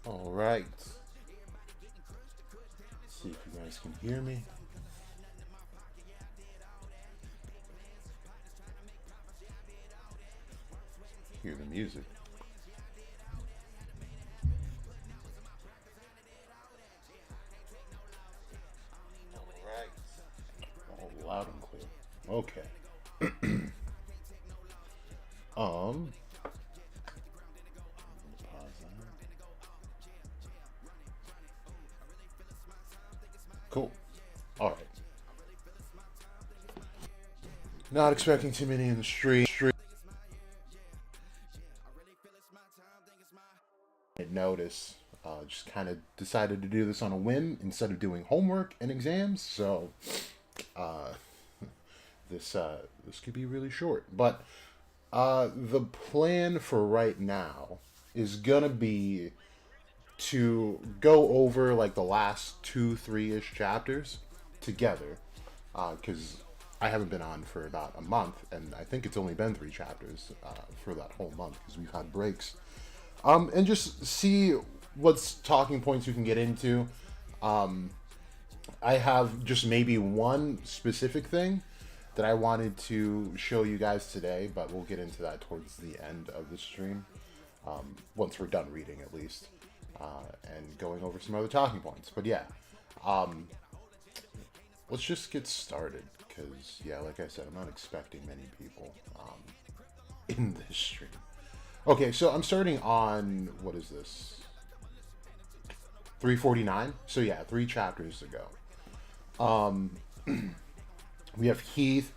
All right. See if you guys can hear me. Hear the music. All right. All loud and clear. Okay. Um. Pause that. Cool. All right. Not expecting too many in the street. Notice. Just kind of decided to do this on a whim instead of doing homework and exams. So, uh, this could be really short. But the plan for right now is gonna be to go over like the last two, three ish chapters together, because I haven't been on for about a month, and I think it's only been three chapters for that whole month because we've had breaks. And just see what's talking points we can get into. Um, I have just maybe one specific thing that I wanted to show you guys today, but we'll get into that towards the end of the stream, once we're done reading at least, and going over some other talking points. But yeah, um, let's just get started because, yeah, like I said, I'm not expecting many people in this stream. Okay, so I'm starting on, what is this? 349. So yeah, three chapters ago. Um, we have Heath.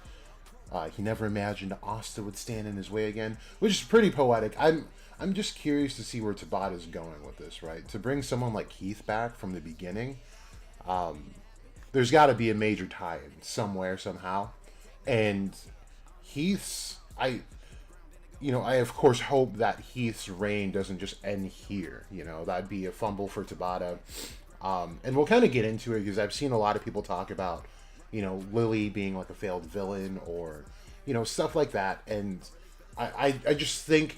He never imagined Asta would stand in his way again, which is pretty poetic. I'm just curious to see where Tabata is going with this, right? To bring someone like Heath back from the beginning, there's got to be a major tie-in somewhere, somehow. And Heath's, I of course hope that Heath's reign doesn't just end here. That'd be a fumble for Tabata. And we'll kind of get into it because I've seen a lot of people talk about, Lily being like a failed villain or, stuff like that. And I just think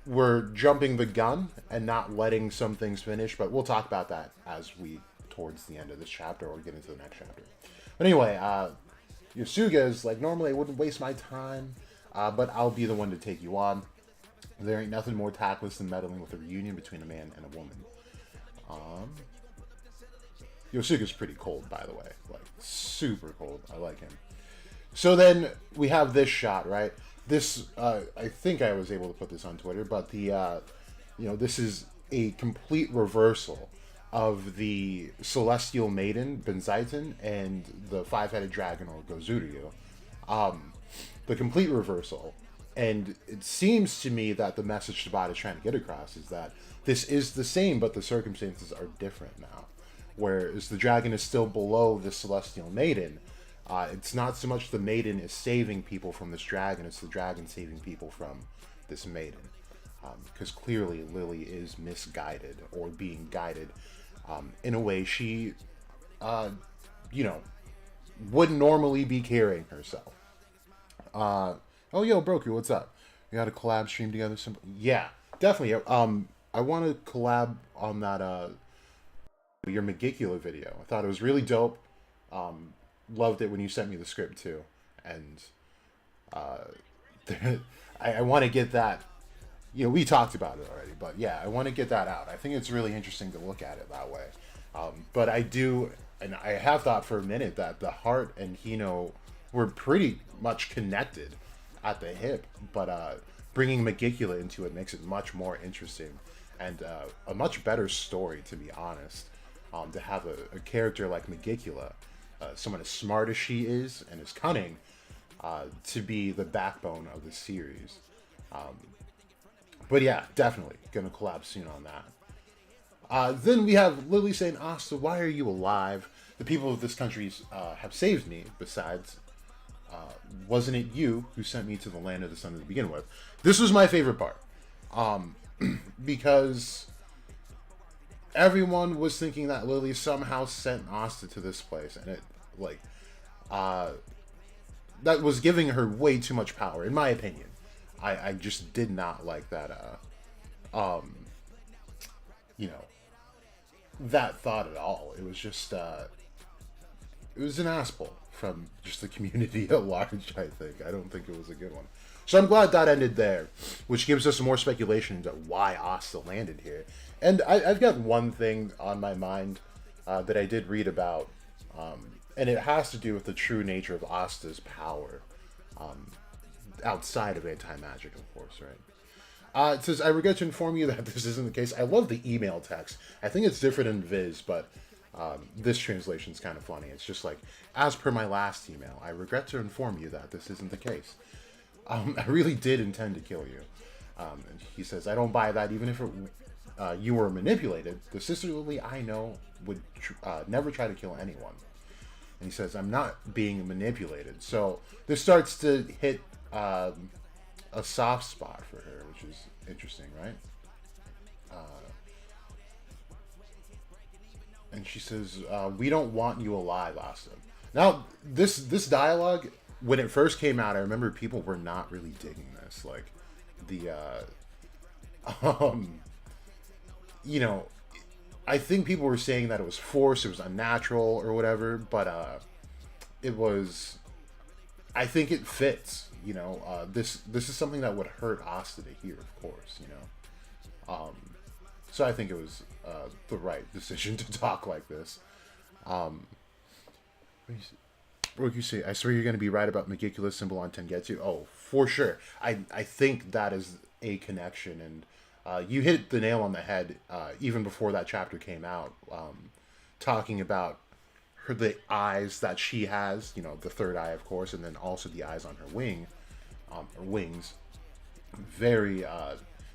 we're jumping the gun and not letting some things finish. But we'll talk about that as we towards the end of this chapter or get into the next chapter. But anyway, Yasuga's like, normally I wouldn't waste my time. But I'll be the one to take you on. There ain't nothing more tactless than meddling with a reunion between a man and a woman. Yosuke's pretty cold, by the way. Like, super cold. I like him. So then we have this shot, right? This, I think I was able to put this on Twitter, but this is a complete reversal of the Celestial Maiden, Benzaiten, and the five-headed dragon, or Gozuryu. The complete reversal. And it seems to me that the message Tabata is trying to get across is that this is the same, but the circumstances are different now. Whereas the dragon is still below the Celestial Maiden, it's not so much the maiden is saving people from this dragon, it's the dragon saving people from this maiden. Because clearly Lily is misguided, or being guided in a way she, wouldn't normally be carrying herself. Oh, yo, Broku, what's up? We got a collab stream together. Yeah, definitely. I want to collab on that, your Megicula video. I thought it was really dope. Loved it when you sent me the script, too. And, I want to get that, we talked about it already, but yeah, I want to get that out. I think it's really interesting to look at it that way. But I do, and I have thought for a minute that the Heart and Hino were pretty much connected at the hip, but bringing Megicula into it makes it much more interesting and a much better story, to be honest. To have a character like Megicula, someone as smart as she is and as cunning, to be the backbone of the series. But yeah, definitely gonna collab soon on that. Then we have Lily saying, Asta, why are you alive? The people of this country have saved me. Besides, wasn't it you who sent me to the land of the sun to begin with? This was my favorite part. Because everyone was thinking that Lily somehow sent Asta to this place. And it, that was giving her way too much power, in my opinion. I just did not like that, you know, that thought at all. It was just, it was an asshole from just the community at large, I think. I don't think it was a good one. So I'm glad that ended there, which gives us more speculation into why Asta landed here. And I've got one thing on my mind that I did read about, and it has to do with the true nature of Asta's power, outside of anti-magic, of course, right? It says, I regret to inform you that this isn't the case. I love the email text. I think it's different in Viz, but this translation is kind of funny. It's just like, as per my last email, I regret to inform you that this isn't the case. I really did intend to kill you. And he says, I don't buy that, even if you were manipulated. The sister Lily I know would never try to kill anyone. And he says, I'm not being manipulated. So this starts to hit a soft spot for her, which is interesting, right? And she says, we don't want you alive, Asta. Now, this dialogue, when it first came out, I remember people were not really digging this. Like, the, you know, I think people were saying that it was forced, it was unnatural, or whatever, but, it was, I think it fits, you know, this is something that would hurt Asta to hear, of course, you know. So I think it was the right decision to talk like this. What you say? I swear you're going to be right about Megicula's symbol on Tengetsu. Oh, for sure. I think that is a connection, and you hit the nail on the head even before that chapter came out, talking about the eyes that she has, you know, the third eye, of course, and then also the eyes on her wings. Very,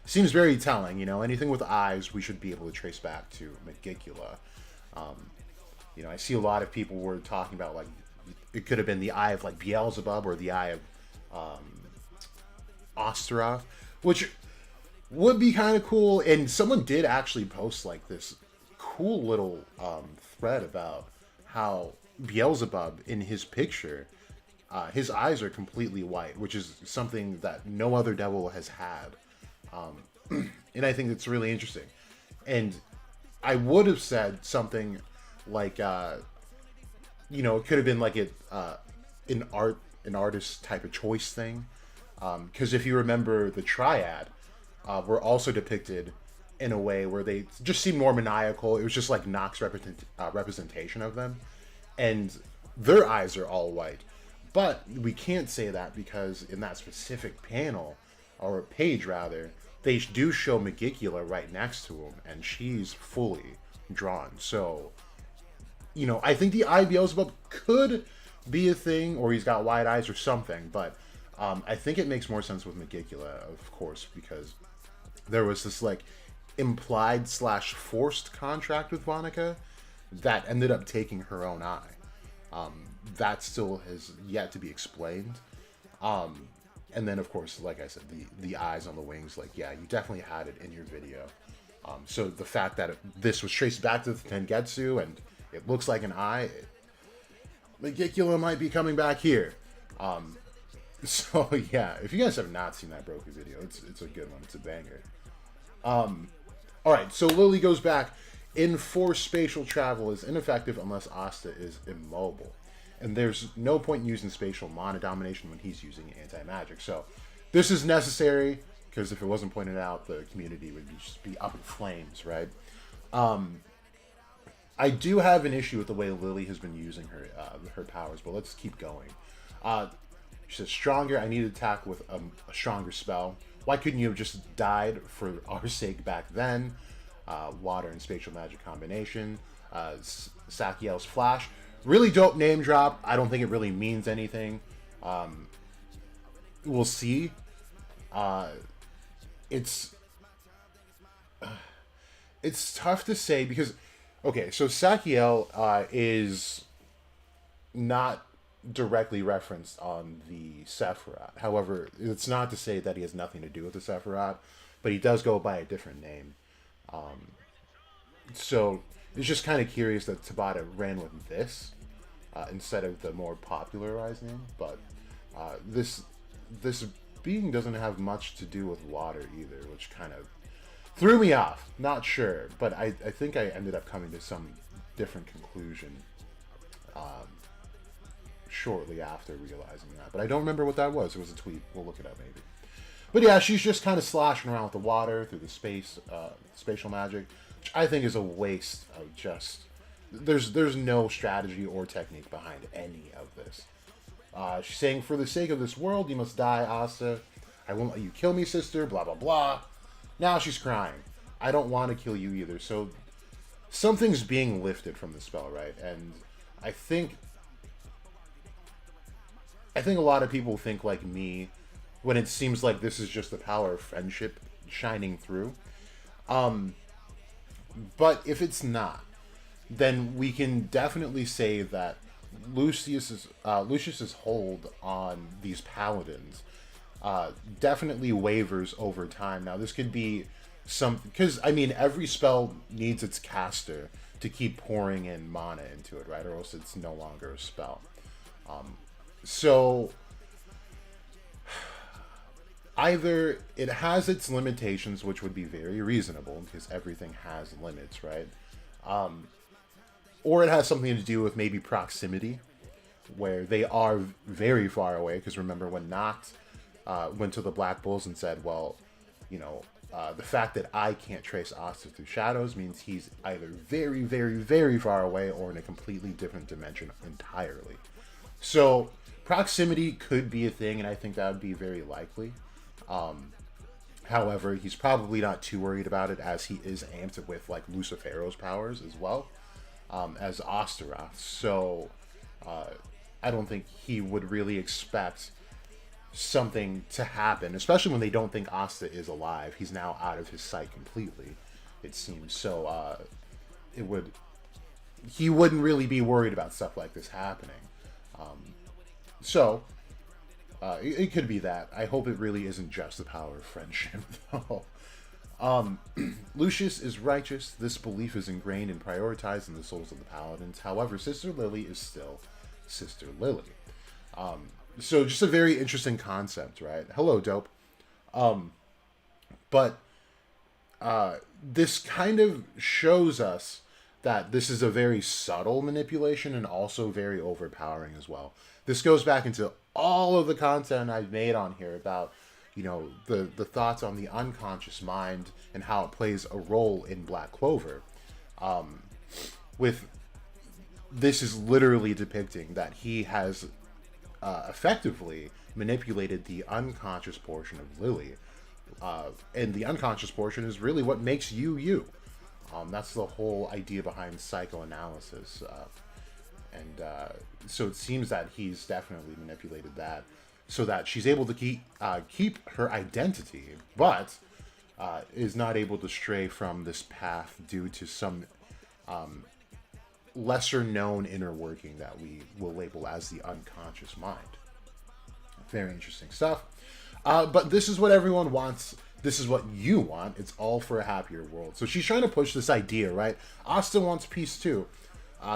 seems very telling, you know, anything with eyes we should be able to trace back to Megicula. You know, I see a lot of people were talking about, like, it could have been the eye of, like, Beelzebub or the eye of Astaroth, which would be kind of cool. And someone did actually post, like, this cool little thread about how Beelzebub, in his picture, his eyes are completely white, which is something that no other devil has had. And I think it's really interesting. And I would have said something like, you know, it could have been like an artist type of choice thing. Because if you remember, the Triad were also depicted in a way where they just seemed more maniacal. It was just like Nox's representation of them. And their eyes are all white. But we can't say that because in that specific panel, or page rather, they do show Megicula right next to him, and she's fully drawn. So, you know, I think the eye Beelzebub could be a thing, or he's got wide eyes or something, but I think it makes more sense with Megicula, of course, because there was this, like, implied / forced contract with Vonica that ended up taking her own eye. That still has yet to be explained. And then, of course, like I said, the eyes on the wings, like, yeah, you definitely had it in your video. So the fact that this was traced back to the Tengetsu and it looks like an eye, Megicula might be coming back here. So, yeah, if you guys have not seen that Broku video, it's a good one. It's a banger. Alright, so Lily goes back. Enforced spatial travel is ineffective unless Asta is immobile. And there's no point in using spatial mana domination when he's using anti-magic. So this is necessary, because if it wasn't pointed out, the community would just be up in flames, right? I do have an issue with the way Lily has been using her powers, but let's keep going. She says, stronger, I need to attack with a stronger spell. Why couldn't you have just died for our sake back then? Water and spatial magic combination. Sakiel's flash. Really dope name drop. I don't think it really means anything. We'll see. It's tough to say because, okay, so Sakiel is not directly referenced on the Sephiroth. However, it's not to say that he has nothing to do with the Sephiroth, but he does go by a different name. So it's just kind of curious that Tabata ran with this instead of the more popularized name. But this being doesn't have much to do with water either, which kind of Threw me off. Not sure, but I think I ended up coming to some different conclusion shortly after realizing that. But I don't remember what that was. It was a tweet. We'll look it up maybe. But yeah, she's just kind of sloshing around with the water through the spatial magic, which I think is a waste of just. There's no strategy or technique behind any of this. She's saying, "For the sake of this world, you must die, Asta. I won't let you kill me, sister." Blah blah blah. Now she's crying. I don't want to kill you either. So something's being lifted from the spell, right? And I think a lot of people think like me when it seems like this is just the power of friendship shining through. But if it's not, then we can definitely say that Lucius's hold on these paladins definitely wavers over time. Now, this could be because I mean every spell needs its caster to keep pouring in mana into it, right? Or else it's no longer a spell. So either it has its limitations, which would be very reasonable because everything has limits, right? Or it has something to do with maybe proximity, where they are very far away. Because remember when Noct went to the Black Bulls and said, well, the fact that I can't trace Asta through shadows means he's either very, very, very far away or in a completely different dimension entirely. So proximity could be a thing, and I think that would be very likely. However, he's probably not too worried about it, as he is amped with like Lucifero's powers as well, as Osteroth. So I don't think he would really expect something to happen, especially when they don't think Asta is alive. He's now out of his sight completely, it seems. So he wouldn't really be worried about stuff like this happening. So it could be that. I hope it really isn't just the power of friendship, though. Lucius is righteous. This belief is ingrained and prioritized in the souls of the paladins. However, Sister Lily is still Sister Lily. So just a very interesting concept, right? Hello, Dope. But this kind of shows us that this is a very subtle manipulation and also very overpowering as well. This goes back into all of the content I've made on here about, the thoughts on the unconscious mind and how it plays a role in Black Clover. This is literally depicting that he has effectively manipulated the unconscious portion of Lily. And the unconscious portion is really what makes you you. That's the whole idea behind psychoanalysis. So it seems that he's definitely manipulated that so that she's able to keep her identity, but is not able to stray from this path due to some lesser known inner working that we will label as the unconscious mind. Very interesting stuff. But this is what everyone wants. This is what you want. It's all for a happier world. So she's trying to push this idea, right? Asta wants peace too.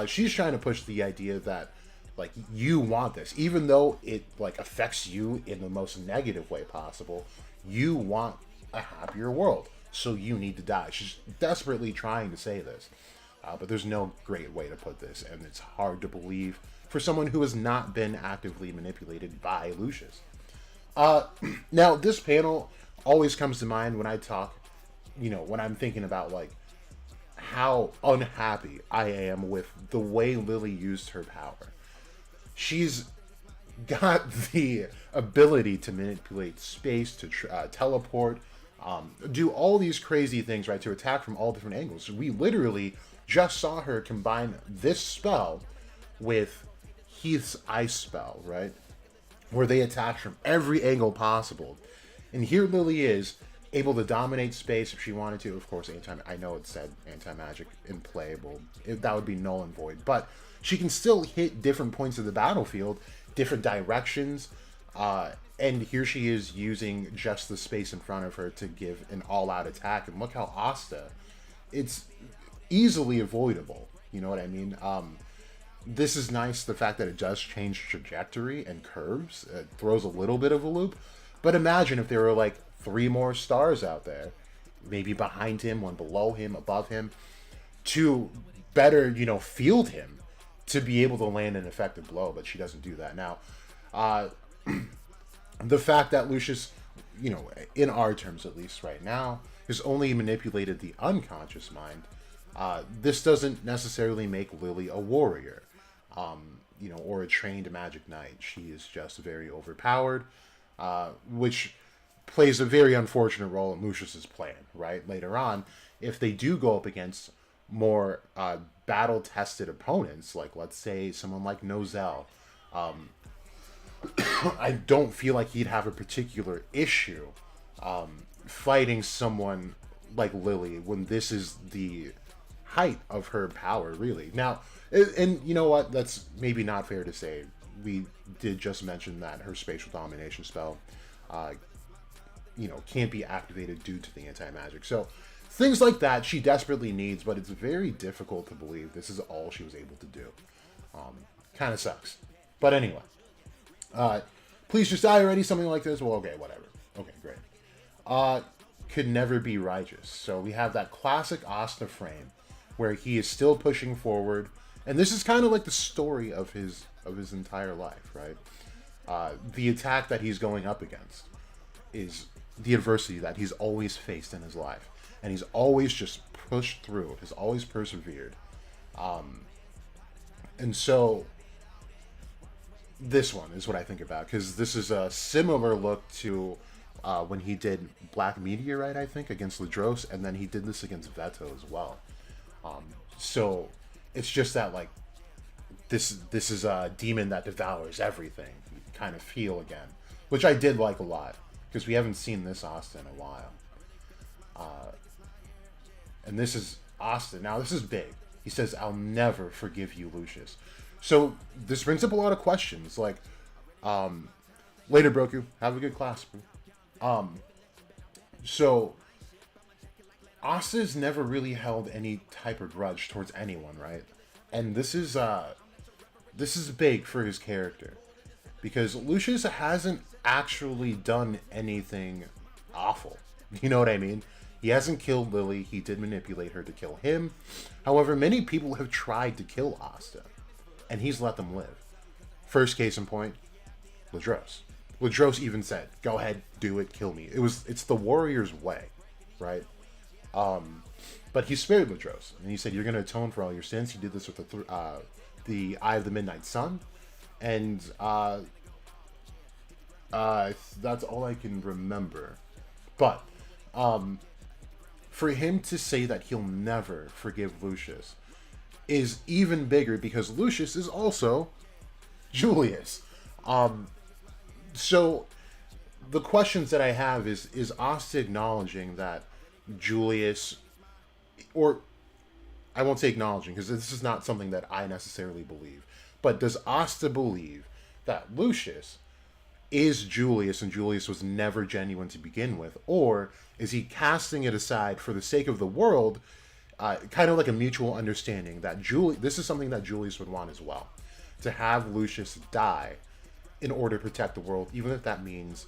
She's trying to push the idea that, like, you want this, even though it like affects you in the most negative way possible. You want a happier world, so you need to die. She's desperately trying to say this, but there's no great way to put this, and it's hard to believe for someone who has not been actively manipulated by Lucius. Now, this panel always comes to mind when I talk, when I'm thinking about like how unhappy I am with the way Lily used her power. She's got the ability to manipulate space, to teleport, do all these crazy things, right? To attack from all different angles. We literally just saw her combine this spell with Heath's ice spell, right? Where they attack from every angle possible. And here Lily is able to dominate space if she wanted to. Of course, I know it said anti-magic implayable. That would be null and void. But she can still hit different points of the battlefield, different directions. And here she is using just the space in front of her to give an all-out attack. And look how Asta, it's easily avoidable. You know what I mean? This is nice, the fact that it does change trajectory and curves. It throws a little bit of a loop. But imagine if there were like 3 more stars out there. maybe behind him, one below him, above him, to better, field him to be able to land an effective blow, but she doesn't do that. Now, uh, the fact that Lucius, in our terms at least right now, has only manipulated the unconscious mind, this doesn't necessarily make Lily a warrior, or a trained magic knight. She is just very overpowered, which plays a very unfortunate role in Lucius's plan, right? Later on, if they do go up against more battle-tested opponents, like let's say someone like Nozel, I don't feel like he'd have a particular issue fighting someone like Lily when this is the height of her power, really. Now, and you know what? That's maybe not fair to say. We did just mention that her spatial domination spell, can't be activated due to the anti-magic. So things like that she desperately needs, but it's very difficult to believe this is all she was able to do. Kind of sucks. But anyway. Please just die already, something like this. Well, okay, whatever. Okay, great. Could never be righteous. So we have that classic Asta frame where he is still pushing forward, and this is kind of like the story of his entire life, right? The attack that he's going up against is the adversity that he's always faced in his life, and he's always just pushed through. He's always persevered, and so this one is what I think about, because this is a similar look to when he did Black Meteorite, I think, against Ladros, and then he did this against Veto as well. So it's just that, like, this is a demon that devours everything, you kind of feel again, which I did like a lot, because we haven't seen this Asta in a while. And this is Asta. Now, this is big. He says, "I'll never forgive you, Lucius." So this brings up a lot of questions, like, later, Broku, have a good class, bro. So Asta's never really held any type of grudge towards anyone, right? And this is big for his character, because Lucius hasn't actually done anything awful. You know what I mean? He hasn't killed Lily. He did manipulate her to kill him. However, many people have tried to kill Asta, and he's let them live. First case in point, Ladros. Ladros even said, "Go ahead, do it, kill me." It's the warrior's way, right? But he spared Ladros, and he said, "You're going to atone for all your sins." He did this with the Eye of the Midnight Sun, and that's all I can remember. But for him to say that he'll never forgive Lucius is even bigger, because Lucius is also Julius. So the questions that I have is Asta acknowledging that Julius, or I won't say acknowledging, because this is not something that I necessarily believe, but does Asta believe that Lucius is Julius and Julius was never genuine to begin with? Or is he casting it aside for the sake of the world, kind of like a mutual understanding that this is something that Julius would want as well, to have Lucius die in order to protect the world, even if that means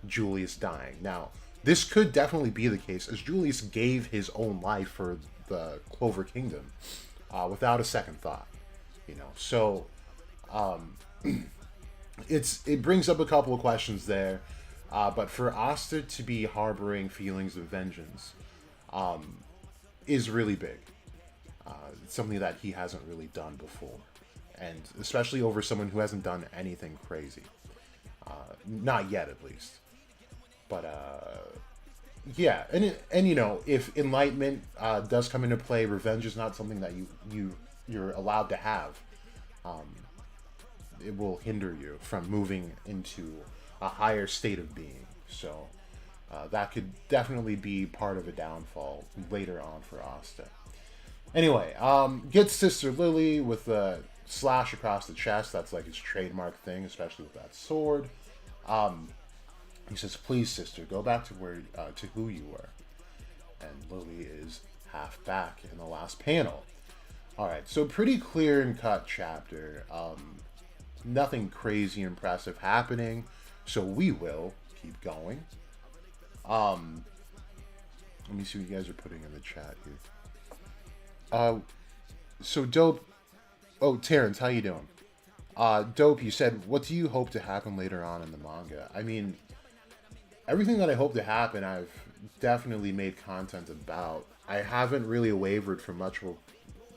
Julius dying. Now, this could definitely be the case, as Julius gave his own life for the Clover Kingdom without a second thought, So it brings up a couple of questions there, but for Asta to be harboring feelings of vengeance is really big. It's something that he hasn't really done before, and especially over someone who hasn't done anything crazy, not yet at least. But yeah, and if enlightenment does come into play, revenge is not something that you're allowed to have. It will hinder you from moving into a higher state of being. So that could definitely be part of a downfall later on for Asta. Anyway, gets Sister Lily with a slash across the chest. That's like his trademark thing, especially with that sword. He says, "Please, sister, go back to who you were." And Lily is half back in the last panel. All right, so pretty clear and cut chapter. Nothing crazy impressive happening, so we will keep going. Let me see what you guys are putting in the chat here. Uh, so Dope. Oh, Terrence, how you doing? Dope. You said, what do you hope to happen later on in the manga? I mean, everything that I hope to happen, I've definitely made content about. I haven't really wavered from much of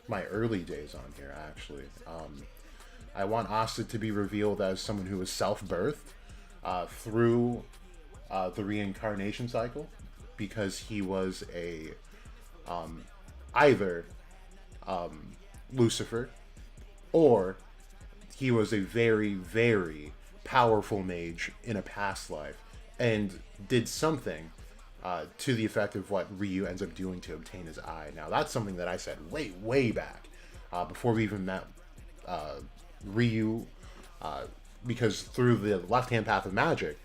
my early days on here, actually. I want Asta to be revealed as someone who was self-birthed through the reincarnation cycle, because he was a either Lucifer, or he was a very, very powerful mage in a past life and did something to the effect of what Ryu ends up doing to obtain his eye. Now, that's something that I said way, way back before we even met Ryu, because through the left-hand path of magic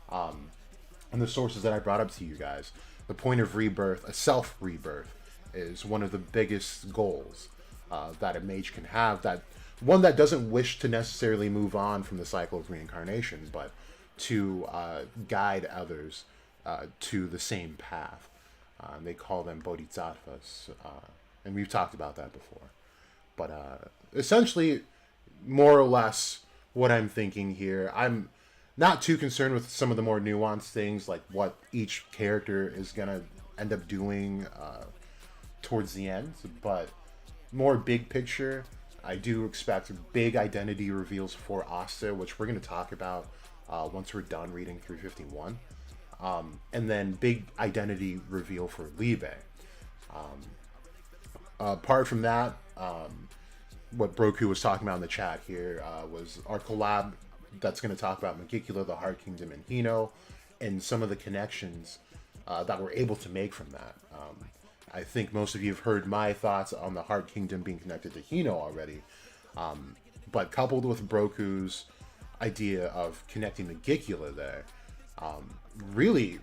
and the sources that I brought up to you guys, the point of rebirth, a self-rebirth, is one of the biggest goals that a mage can have. That one that doesn't wish to necessarily move on from the cycle of reincarnation, but to guide others to the same path. They call them bodhisattvas, and we've talked about that before. But essentially, more or less, what I'm thinking here, I'm not too concerned with some of the more nuanced things, like what each character is gonna end up doing towards the end, but more big picture, I do expect big identity reveals for Asta, which we're going to talk about once we're done reading 351. And then big identity reveal for Libe. Apart from that, what Broku was talking about in the chat here was our collab that's going to talk about Magicula, the Heart Kingdom, and Hino, and some of the connections that we're able to make from that. I think most of you have heard my thoughts on the Heart Kingdom being connected to Hino already. But coupled with Broku's idea of connecting Magicula there, really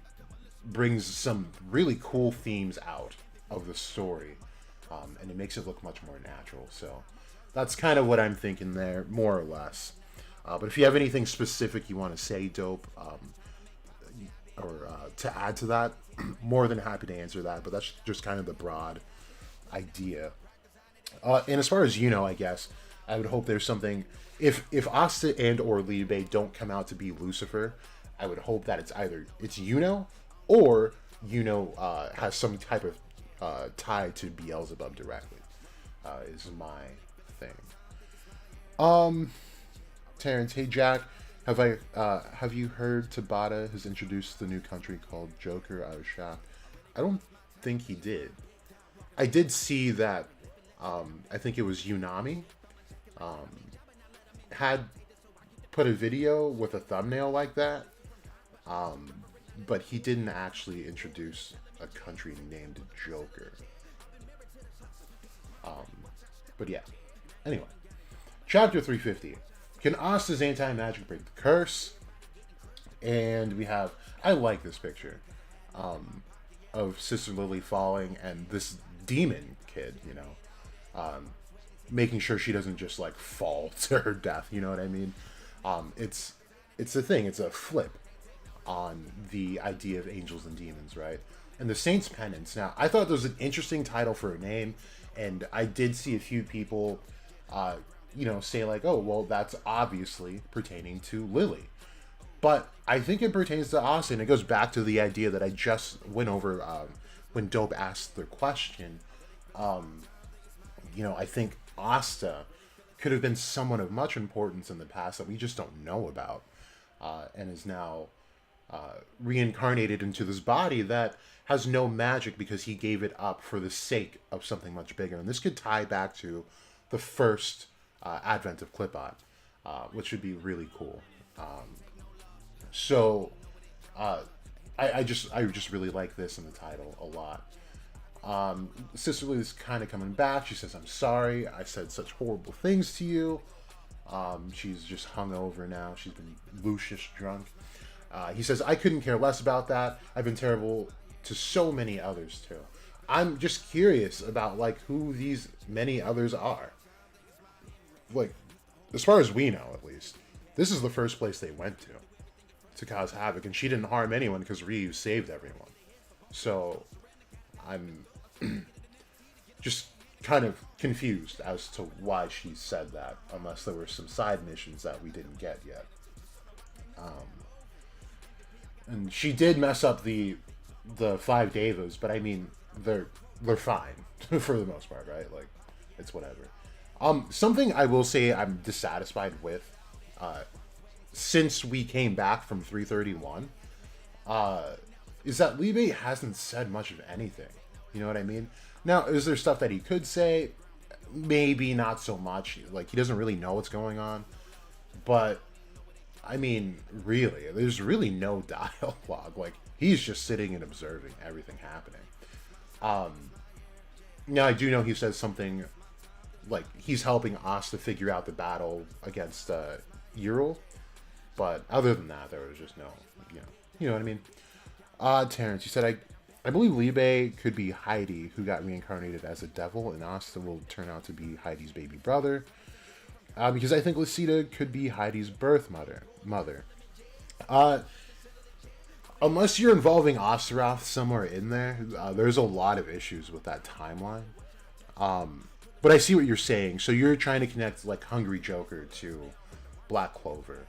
brings some really cool themes out of the story. And it makes it look much more natural. So that's kind of what I'm thinking there, more or less. But if you have anything specific you want to say, Dope, or to add to that, more than happy to answer that. But that's just kind of the broad idea. And as far as I guess, I would hope there's something. If Asta and or Libe don't come out to be Lucifer, I would hope that it's either it's or has some type of tie to Beelzebub directly. Is my thing. Terrence, hey Jack, have you heard Tabata has introduced the new country called Joker? I was shocked. I don't think he did. I did see that. I think it was Unami had put a video with a thumbnail like that, but he didn't actually introduce a country named Joker. But yeah. Anyway, chapter 350. Can Asta's anti-magic break the curse? And we have, I like this picture of Sister Lily falling and this demon kid, making sure she doesn't just like fall to her death. You know what I mean? It's a thing. It's a flip on the idea of angels and demons, right? And the Saint's Penance. Now, I thought there was an interesting title for a name, and I did see a few people, say like, oh, well, that's obviously pertaining to Lily. But I think it pertains to Asta, and it goes back to the idea that I just went over when Dope asked the question. I think Asta could have been someone of much importance in the past that we just don't know about, and is now reincarnated into this body that has no magic because he gave it up for the sake of something much bigger. And this could tie back to the first advent of Clipot, which would be really cool. I just really like this in the title a lot. Sister Lily's kind of coming back. She says, I'm sorry. I said such horrible things to you. She's just hungover now. She's been Lucius drunk. He says, I couldn't care less about that. I've been terrible to so many others too. I'm just curious about like who these many others are. Like, as far as we know, at least, this is the first place they went to cause havoc, and she didn't harm anyone because Ryu saved everyone. So I'm just kind of confused as to why she said that, unless there were some side missions that we didn't get yet. And she did mess up the five Devas, but I mean they're fine for the most part, right? Like it's whatever. Something I will say I'm dissatisfied with, since we came back from 331, is that Libe hasn't said much of anything. You know what I mean? Now, is there stuff that he could say? Maybe not so much. Like, he doesn't really know what's going on. But, I mean, really, there's really no dialogue. Like, he's just sitting and observing everything happening. Now, I do know he says something, like, he's helping Asta figure out the battle against Ural. But other than that, there was just no, you know what I mean? Terrence, you said, I believe Libe could be Heidi, who got reincarnated as a devil, and Asta will turn out to be Heidi's baby brother. Because I think Lucida could be Heidi's birth mother. Unless you're involving Astaroth somewhere in there, there's a lot of issues with that timeline. But I see what you're saying. So you're trying to connect, like, Hungry Joker to Black Clover,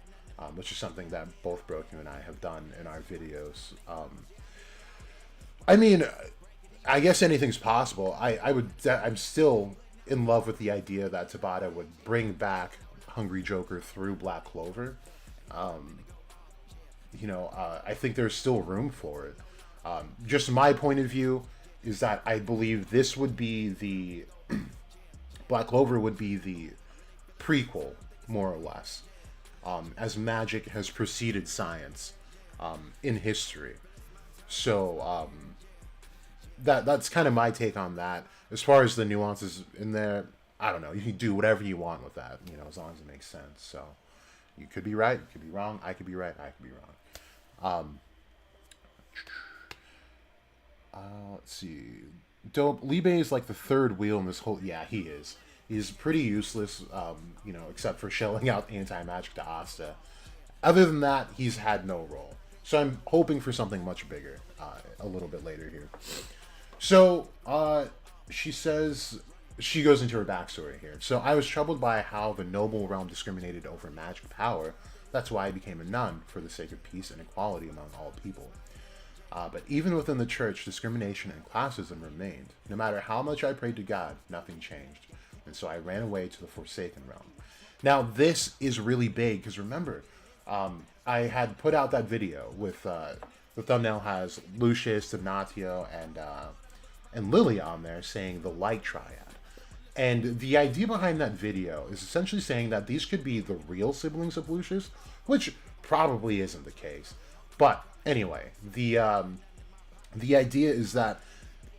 which is something that both Broken and I have done in our videos. I mean, I guess anything's possible. I'm still in love with the idea that Tabata would bring back Hungry Joker through Black Clover. I think there's still room for it. Just my point of view is that I believe this would be the Black Clover would be the prequel, more or less, as magic has preceded science in history. So that's kind of my take on that. As far as the nuances in there, I don't know. You can do whatever you want with that, as long as it makes sense. So you could be right, you could be wrong. I could be right, I could be wrong. Let's see. Dope. Libe is like the third wheel in this whole. Yeah, he is. He's pretty useless, except for shelling out anti-magic to Asta. Other than that, he's had no role. So I'm hoping for something much bigger a little bit later here. So she says, she goes into her backstory here. So I was troubled by how the noble realm discriminated over magic power. That's why I became a nun, for the sake of peace and equality among all people. But even within the church, discrimination and classism remained. No matter how much I prayed to God, nothing changed. And so I ran away to the Forsaken Realm. Now, this is really big, because remember, I had put out that video with, the thumbnail has Lucius, Damnatio, and Lily on there saying the Light Triad. And the idea behind that video is essentially saying that these could be the real siblings of Lucius, which probably isn't the case. But anyway, the idea is that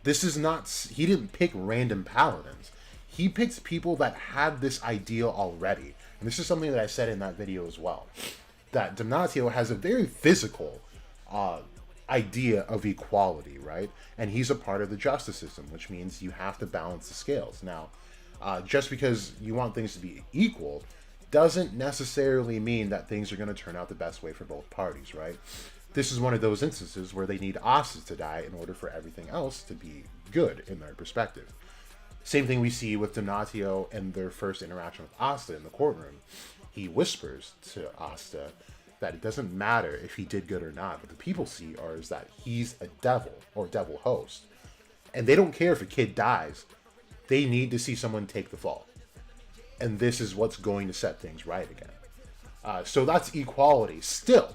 this is not, he didn't pick random paladins. He picked people that had this idea already. And this is something that I said in that video as well. That Damnatio has a very physical idea of equality, right? And he's a part of the justice system, which means you have to balance the scales. Now, just because you want things to be equal doesn't necessarily mean that things are going to turn out the best way for both parties, right? This is one of those instances where they need Asta to die in order for everything else to be good in their perspective. Same thing we see with Damnatio and their first interaction with Asta in the courtroom. He whispers to Asta that it doesn't matter if he did good or not. What the people see is that he's a devil or devil host. And they don't care if a kid dies. They need to see someone take the fall. And this is what's going to set things right again. So that's equality still.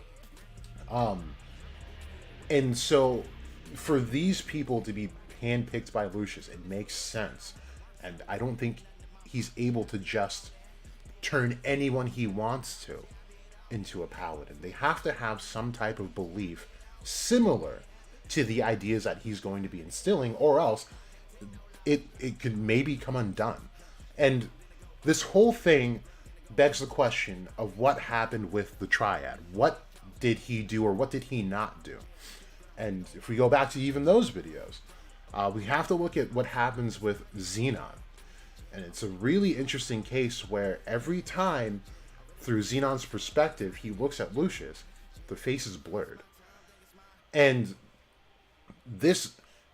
And so for these people to be handpicked by Lucius, it makes sense. And I don't think he's able to just turn anyone he wants to into a paladin. They have to have some type of belief similar to the ideas that he's going to be instilling, or else it could maybe come undone. And this whole thing begs the question of what happened with the Triad. What did he do or what did he not do? And if we go back to even those videos, we have to look at what happens with Xenon. And it's a really interesting case where every time, through Xenon's perspective, he looks at Lucius, the face is blurred. And this,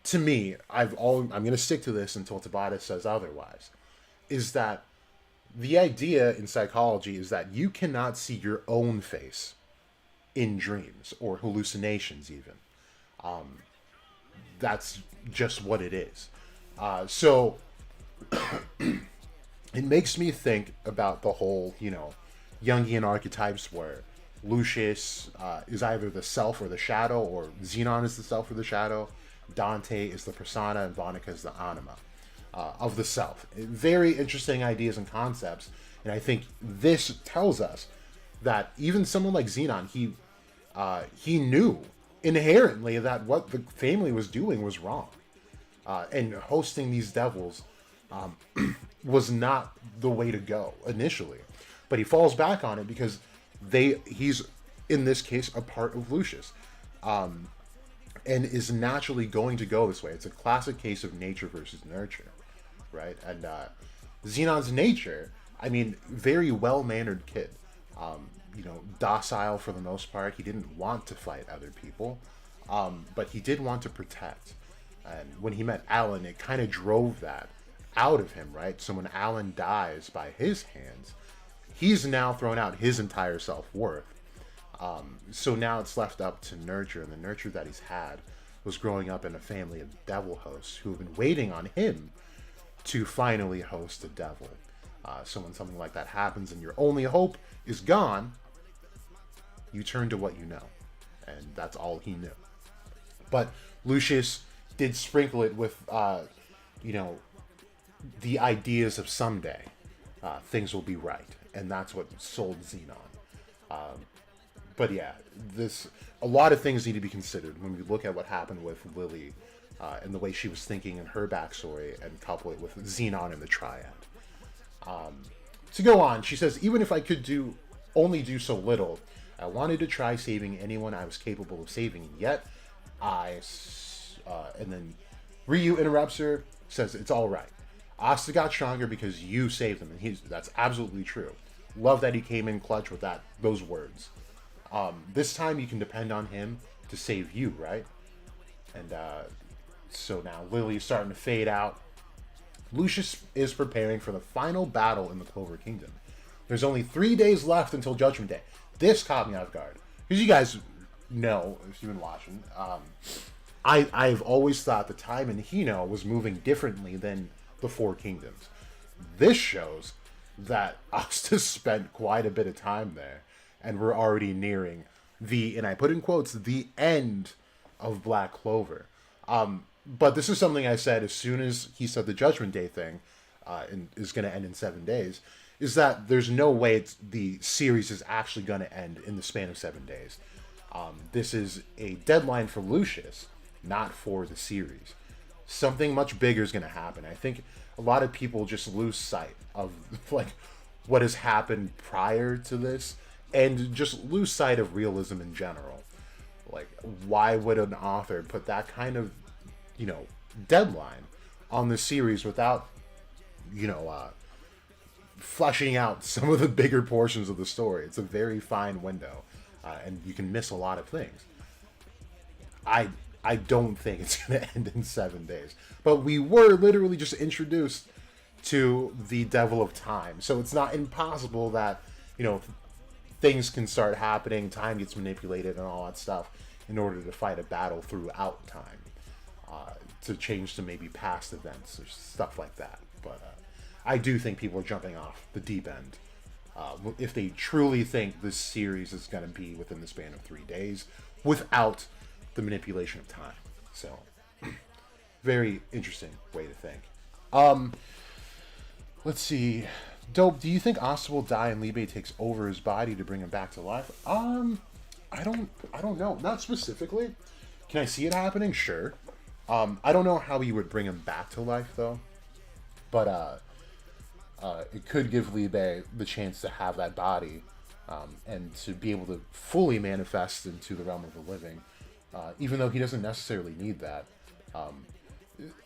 to me, I'm going to stick to this until Tabata says otherwise, is that the idea in psychology is that you cannot see your own face in dreams or hallucinations even. That's just what it is. So it makes me think about the whole, Jungian archetypes where Lucius is either the self or the shadow, or Xenon is the self or the shadow, Dante is the persona, and Vonica is the anima of the self. Very interesting ideas and concepts, and I think this tells us that even someone like Xenon, he knew inherently that what the family was doing was wrong, and hosting these devils was not the way to go initially. But he falls back on it because he's in this case a part of Lucius, and is naturally going to go this way. It's a classic case of nature versus nurture, right? And Xenon's nature, I mean, very well-mannered kid, docile for the most part. He didn't want to fight other people, but he did want to protect. And when he met Alan, it kind of drove that out of him, right? So when Alan dies by his hands, he's now thrown out his entire self-worth. So now it's left up to nurture, and the nurture that he's had was growing up in a family of devil hosts who have been waiting on him to finally host a devil. So when something like that happens and your only hope is gone, you turn to what you know. And that's all he knew. But Lucius did sprinkle it with, the ideas of someday things will be right. And that's what sold Xenon. But yeah, a lot of things need to be considered when we look at what happened with Lily and the way she was thinking in her backstory, and couple it with Xenon and the Triad. To go on, she says, even if I could only do so little, I wanted to try saving anyone I was capable of saving, yet and then Ryu interrupts her, says, it's all right. Asta got stronger because you saved him, and that's absolutely true. Love that he came in clutch with those words. This time you can depend on him to save you, right? And so now Lily's starting to fade out. Lucius is preparing for the final battle in the Clover Kingdom. There's only 3 days left until Judgment Day. This caught me off guard. Because you guys know, if you've been watching, I've always thought the time in Hino was moving differently than the Four Kingdoms. This shows that Asta spent quite a bit of time there, and we're already nearing and I put in quotes, the end of Black Clover. But this is something I said as soon as he said the Judgment Day thing is going to end in 7 days, is that there's no way the series is actually going to end in the span of 7 days. This is a deadline for Lucius, not for the series. Something much bigger is going to happen. I think a lot of people just lose sight of what has happened prior to this, and just lose sight of realism in general. Why would an author put that kind of, deadline on the series without, fleshing out some of the bigger portions of the story? It's a very fine window, and you can miss a lot of things. I don't think it's going to end in 7 days. But we were literally just introduced to the Devil of Time. So it's not impossible that, things can start happening, time gets manipulated and all that stuff in order to fight a battle throughout time. To change to maybe past events or stuff like that. But I do think people are jumping off the deep end. If they truly think this series is going to be within the span of 3 days without the manipulation of time. So, very interesting way to think. Let's see. Dope, do you think Asta will die and Libe takes over his body to bring him back to life? I don't know. Not specifically. Can I see it happening? Sure. I don't know how he would bring him back to life, though. But it could give Libe the chance to have that body and to be able to fully manifest into the realm of the living, even though he doesn't necessarily need that.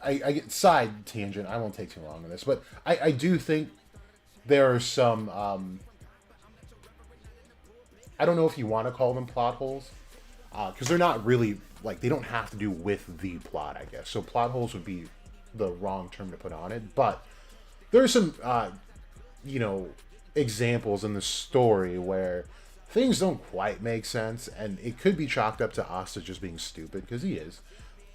I get side tangent. I won't take too long on this, but I do think there are some, I don't know if you want to call them plot holes, because they're not really like they don't have to do with the plot, I guess. So plot holes would be the wrong term to put on it, but there are some you know, examples in the story where things don't quite make sense, and it could be chalked up to Asta just being stupid, because he is.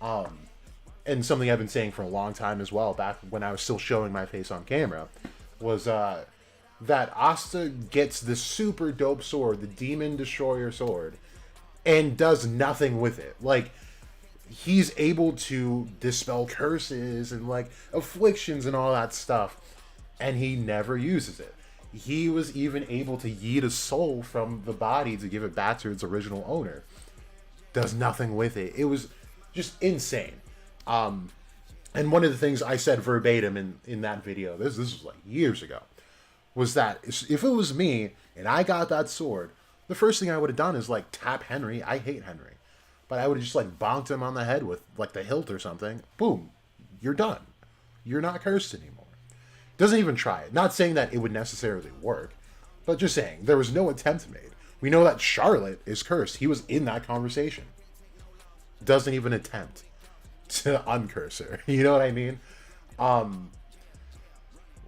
And something I've been saying for a long time as well, back when I was still showing my face on camera, was that Asta gets this super dope sword, the Demon Destroyer sword, and does nothing with it. Like, he's able to dispel curses and like afflictions and all that stuff, and he never uses it. He was even able to yeet a soul from the body to give it back to its original owner. Does nothing with it. It was just insane. And one of the things I said verbatim in that video, this was like years ago, was that if it was me and I got that sword, the first thing I would have done is like tap Henry. I hate Henry. But I would have just like bonked him on the head with like the hilt or something. Boom. You're done. You're not cursed anymore. Doesn't even try it. Not saying that it would necessarily work, but just saying there was no attempt made. We know that Charlotte is cursed. He was in that conversation. Doesn't even attempt to uncurse her. You know what I mean?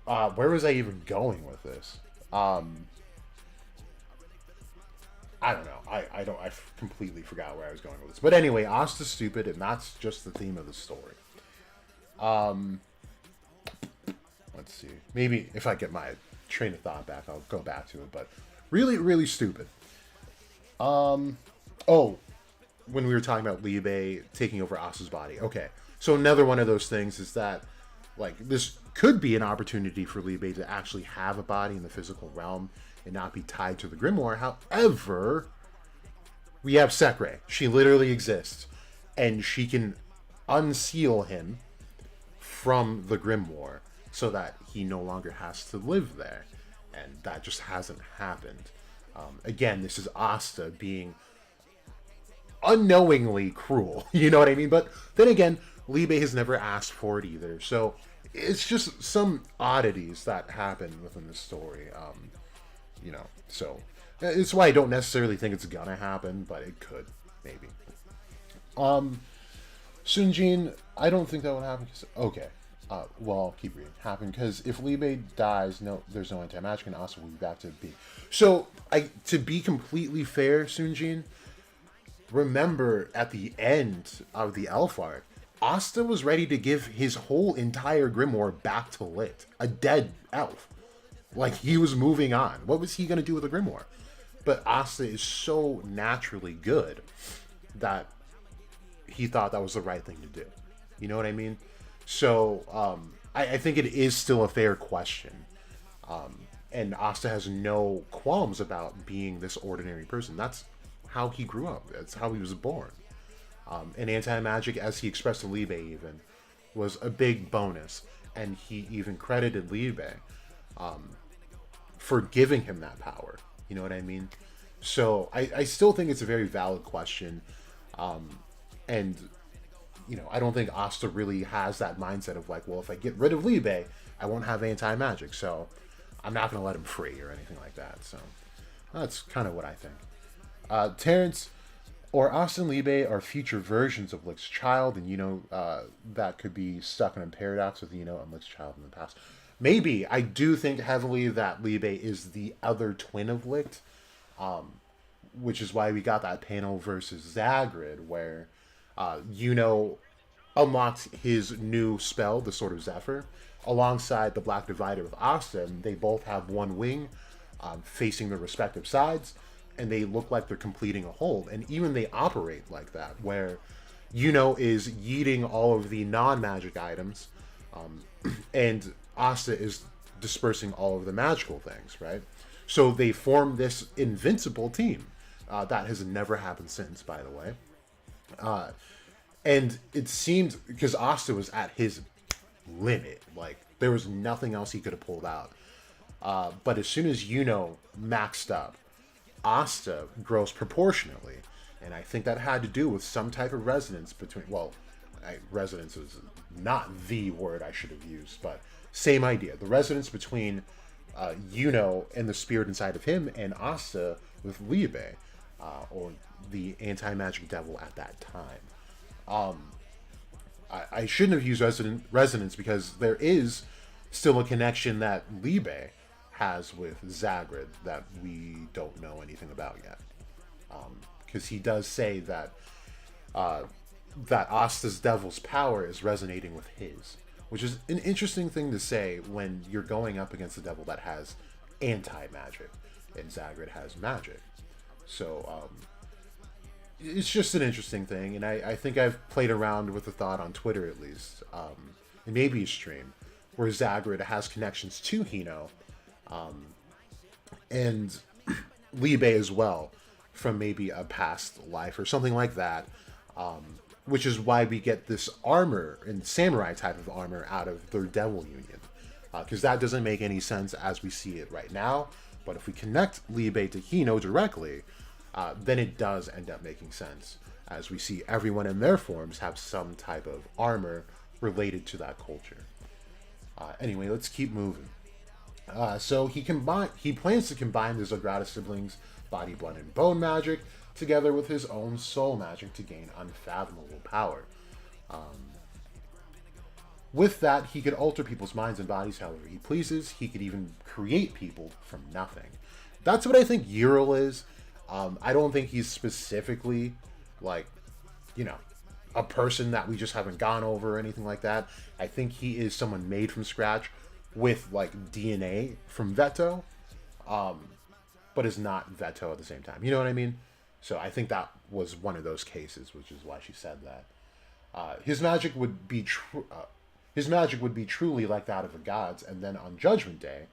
Where was I even going with this? I don't know. I completely forgot where I was going with this. But anyway, Asta's stupid, and that's just the theme of the story. Let's see. Maybe if I get my train of thought back, I'll go back to it. But really, really stupid. Oh, when we were talking about Libe taking over Asta's body. Okay. So another one of those things is that, like, this could be an opportunity for Libe to actually have a body in the physical realm and not be tied to the grimoire. However, we have Sekre. She literally exists, and she can unseal him from the grimoire so that he no longer has to live there, and that just hasn't happened. Again, this is Asta being unknowingly cruel, you know what I mean? But then again, Libe has never asked for it either, so it's just some oddities that happen within the story. You know, so it's why I don't necessarily think it's gonna happen, but it could, maybe. Sunjin, I don't think that would happen. Okay, well, I'll keep reading. Happen because if Libe dies, no, there's no anti-magic, and Asta will be back to B. So, to be completely fair, Sunjin, remember at the end of the Elf arc, Asta was ready to give his whole entire grimoire back to Lit, a dead elf. Like, he was moving on. What was he going to do with the grimoire? But Asta is so naturally good that he thought that was the right thing to do. You know what I mean? So, I think it is still a fair question. And Asta has no qualms about being this ordinary person. That's how he grew up. That's how he was born. And anti-magic, as he expressed to Libe even, was a big bonus. And he even credited Libe for giving him that power. You know what I mean? So I still think it's a very valid question. And, you know, I don't think Asta really has that mindset of like, well, if I get rid of Libe, I won't have anti-magic. So I'm not going to let him free or anything like that. So that's kind of what I think. Terrence, or Asta and Libe are future versions of Licht's child, and, you know, that could be stuck in a paradox with, you know, and Licht's child in the past. Maybe. I do think heavily that Libe is the other twin of Licht, which is why we got that panel versus Zagrid, where, you know, unlocked his new spell, the Sword of Zephyr, alongside the Black Divider with Asta, and they both have one wing facing their respective sides, and they look like they're completing a whole, and even they operate like that, where Yuno is yeeting all of the non-magic items, and Asta is dispersing all of the magical things, right? So they form this invincible team. That has never happened since, by the way. And it seemed, because Asta was at his limit, like, there was nothing else he could have pulled out. But as soon as Yuno maxed up, Asta grows proportionately, and I think that had to do with some type of resonance between, well, resonance is not the word I should have used, but same idea. The resonance between Yuno and the spirit inside of him, and Asta with Libe, or the anti-magic devil at that time. I shouldn't have used resonance because there is still a connection that Libe has with Zagrid that we don't know anything about yet. Because he does say that that Asta's devil's power is resonating with his, which is an interesting thing to say when you're going up against a devil that has anti-magic, and Zagrid has magic. So it's just an interesting thing, and I think I've played around with the thought on Twitter at least, and maybe a stream, where Zagrid has connections to Hino, and Libe as well, from maybe a past life or something like that, which is why we get this armor and samurai type of armor out of their Devil Union, because that doesn't make any sense as we see it right now. But if we connect Libe to Hino directly, then it does end up making sense, as we see everyone in their forms have some type of armor related to that culture. Anyway, let's keep moving. So he plans to combine the Zograta siblings' body, blood, and bone magic together with his own soul magic to gain unfathomable power. With that, he could alter people's minds and bodies however he pleases. He could even create people from nothing. That's what I think Ural is. I don't think he's specifically, like, a person that we just haven't gone over or anything like that. I think he is someone made from scratch with, like, DNA from Veto, but is not Veto at the same time. You know what I mean? So I think that was one of those cases, which is why she said that. His magic would be truly like that of the gods, and then on Judgment Day,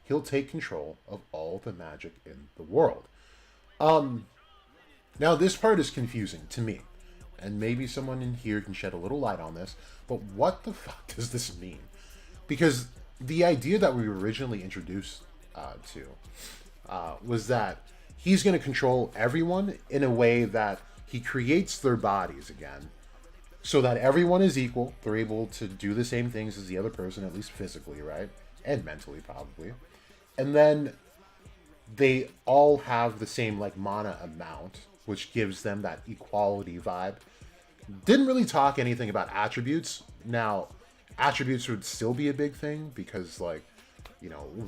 he'll take control of all the magic in the world. Now this part is confusing to me, and maybe someone in here can shed a little light on this, but what the fuck does this mean? Because the idea that we were originally introduced to was that he's going to control everyone in a way that he creates their bodies again, so that everyone is equal. They're able to do the same things as the other person, at least physically, right? And mentally, probably. And then they all have the same, like, mana amount, which gives them that equality vibe. Didn't really talk anything about attributes. Now, attributes would still be a big thing because, like,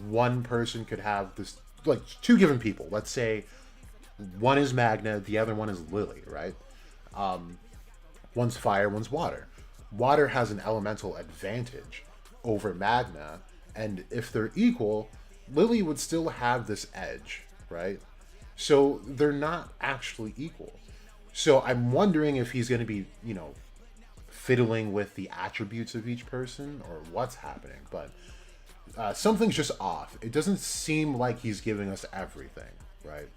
one person could have this, like, two given people. Let's say one is Magna, the other one is Lily, right? One's fire, one's water. Water has an elemental advantage over Magna, and if they're equal, Lily would still have this edge, right? So they're not actually equal. So I'm wondering if he's going to be, fiddling with the attributes of each person or what's happening. But something's just off. It doesn't seem like he's giving us everything, right?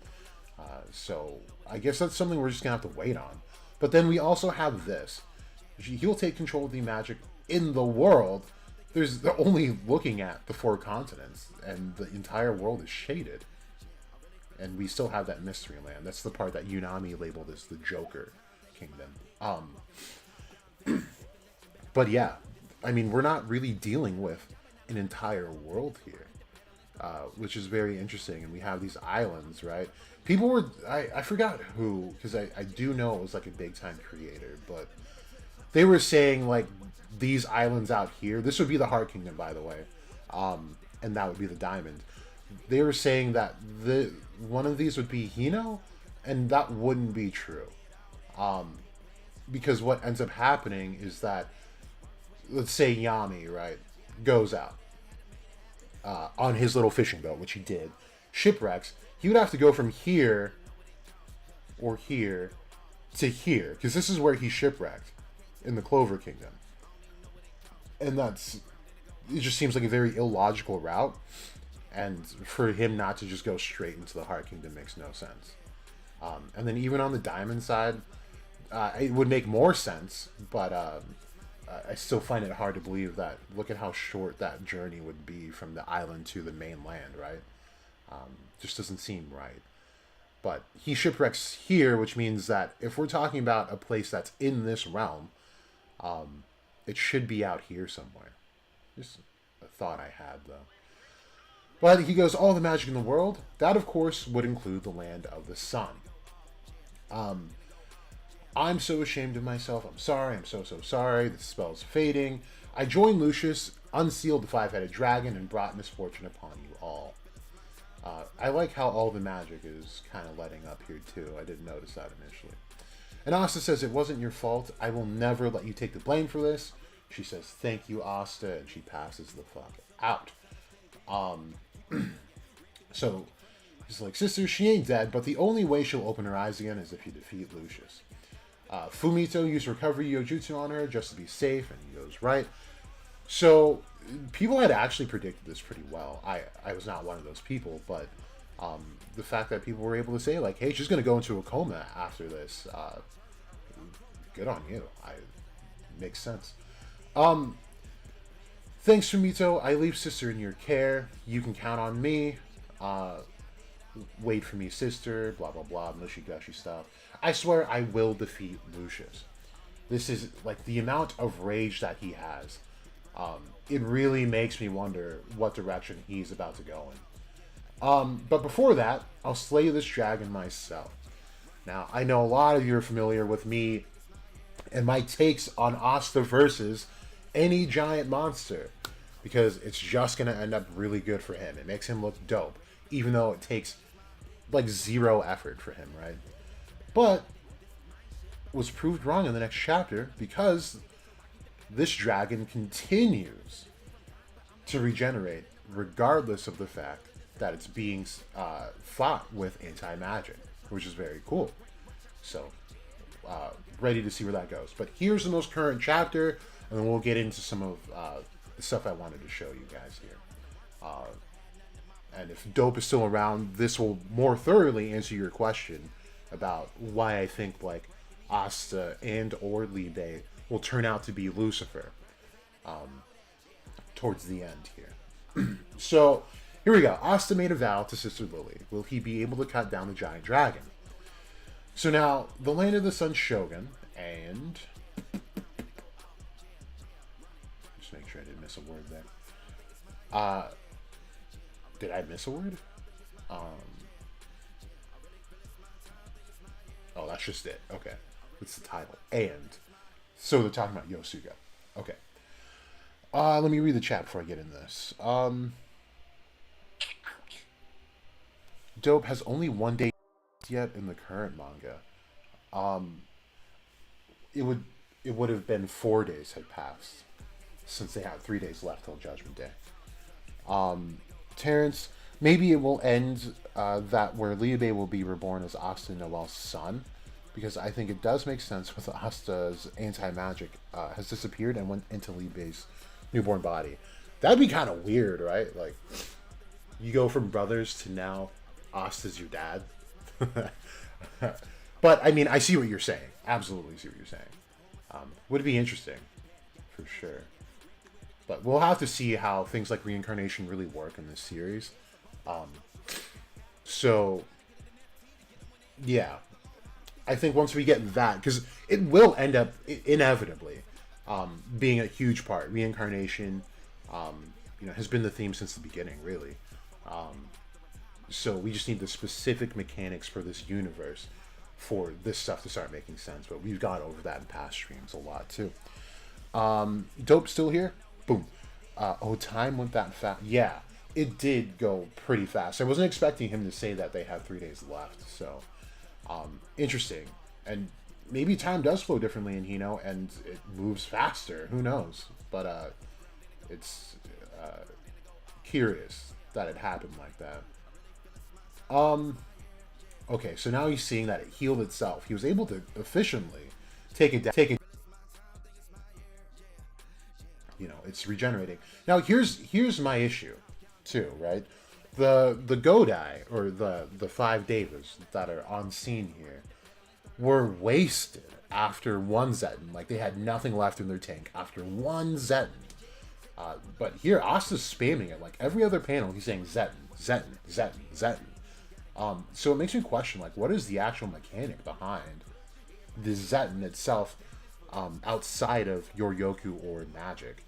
So I guess that's something we're just going to have to wait on. But then we also have this. He'll take control of the magic in the world. They're only looking at the 4 continents, and the entire world is shaded. And we still have that mystery land. That's the part that Unami labeled as the Joker Kingdom. But yeah, I mean, we're not really dealing with an entire world here, which is very interesting. And we have these islands, right? People were, I forgot who, because I do know it was like a big time creator, but they were saying, like, these islands out here, this would be the Heart Kingdom, by the way, and that would be the Diamond. They were saying that one of these would be Hino, and that wouldn't be true. Because what ends up happening is that, let's say Yami, right, goes out on his little fishing boat, which he did, shipwrecks. He would have to go from here or here to here, because this is where he shipwrecked in the Clover Kingdom. And it just seems like a very illogical route. And for him not to just go straight into the Heart Kingdom makes no sense. And then even on the Diamond side, it would make more sense, but I still find it hard to believe that, look at how short that journey would be from the island to the mainland, right? Just doesn't seem right. But he shipwrecks here, which means that if we're talking about a place that's in this realm, it should be out here somewhere. Just a thought I had, though. But he goes, all the magic in the world, that of course would include the land of the sun. I'm so ashamed of myself. I'm sorry. I'm so, so sorry. The spell's fading. I joined Lucius, unsealed the five-headed dragon, and brought misfortune upon you all. I like how all the magic is kind of letting up here, too. I didn't notice that initially. And Asta says, it wasn't your fault. I will never let you take the blame for this. She says, thank you, Asta, and she passes the fuck out. So, he's like, sister, she ain't dead, but the only way she'll open her eyes again is if you defeat Lucius. Fumito used recovery Yojutsu on her just to be safe, and he goes, right. So, people had actually predicted this pretty well. I was not one of those people, but the fact that people were able to say, like, hey, she's going to go into a coma after this, good on you. Makes sense. Thanks, Fumito. I leave sister in your care. You can count on me. Wait for me, sister. Blah, blah, blah. Mushy gushy stuff. I swear I will defeat Lucius. This is, like, the amount of rage that he has. It really makes me wonder what direction he's about to go in. But before that, I'll slay this dragon myself. Now, I know a lot of you are familiar with me and my takes on Asta versus any giant monster, because it's just going to end up really good for him. It makes him look dope, even though it takes like zero effort for him, right? But was proved wrong in the next chapter, because this dragon continues to regenerate regardless of the fact that it's being fought with anti-magic, which is very cool. So, ready to see where that goes. But here's the most current chapter, and then we'll get into some of the stuff I wanted to show you guys here. And if Dope is still around, this will more thoroughly answer your question about why I think, like, Asta and or Libe will turn out to be Lucifer towards the end here. So, here we go. Asta made a vow to Sister Lily. Will he be able to cut down the giant dragon? So now, the Land of the Sun Shogun, and... just make sure I didn't miss a word there. Did I miss a word? Oh, that's just it. Okay. It's the title. And. So they're talking about Yosuga. Okay. Let me read the chat before I get in this. Dope has only one day yet in the current manga. It would have been 4 days had passed since they have 3 days left till Judgment Day. Terrence, maybe it will end that where Liebe will be reborn as Asta Noel's son, because I think it does make sense with Asta's anti-magic has disappeared and went into Liebe's newborn body. That'd be kind of weird, right? Like, you go from brothers to now Asta's your dad. But, I mean, I see what you're saying. Absolutely see what you're saying. Would be interesting, for sure. But we'll have to see how things like reincarnation really work in this series. So, yeah. I think once we get that, because it will end up, inevitably, being a huge part. Reincarnation, has been the theme since the beginning, really. So we just need the specific mechanics for this universe for this stuff to start making sense. But we've gone over that in past streams a lot, too. Dope still here? Boom. Time went that fast. Yeah, it did go pretty fast. I wasn't expecting him to say that they have 3 days left. So, interesting. And maybe time does flow differently in Hino, and it moves faster. Who knows? But it's curious that it happened like that. Okay, so now he's seeing that it healed itself. He was able to efficiently take it down. It's regenerating. Now, here's my issue, too, right? The Godai, or the 5 Devas that are on scene here, were wasted after one Zetten. Like, they had nothing left in their tank after one Zetten. But here, Asta's spamming it. Like, every other panel, he's saying Zetten, Zetten, Zetten, Zetten. So it makes me question, like, what is the actual mechanic behind the Zetten itself outside of Yoryoku or magic?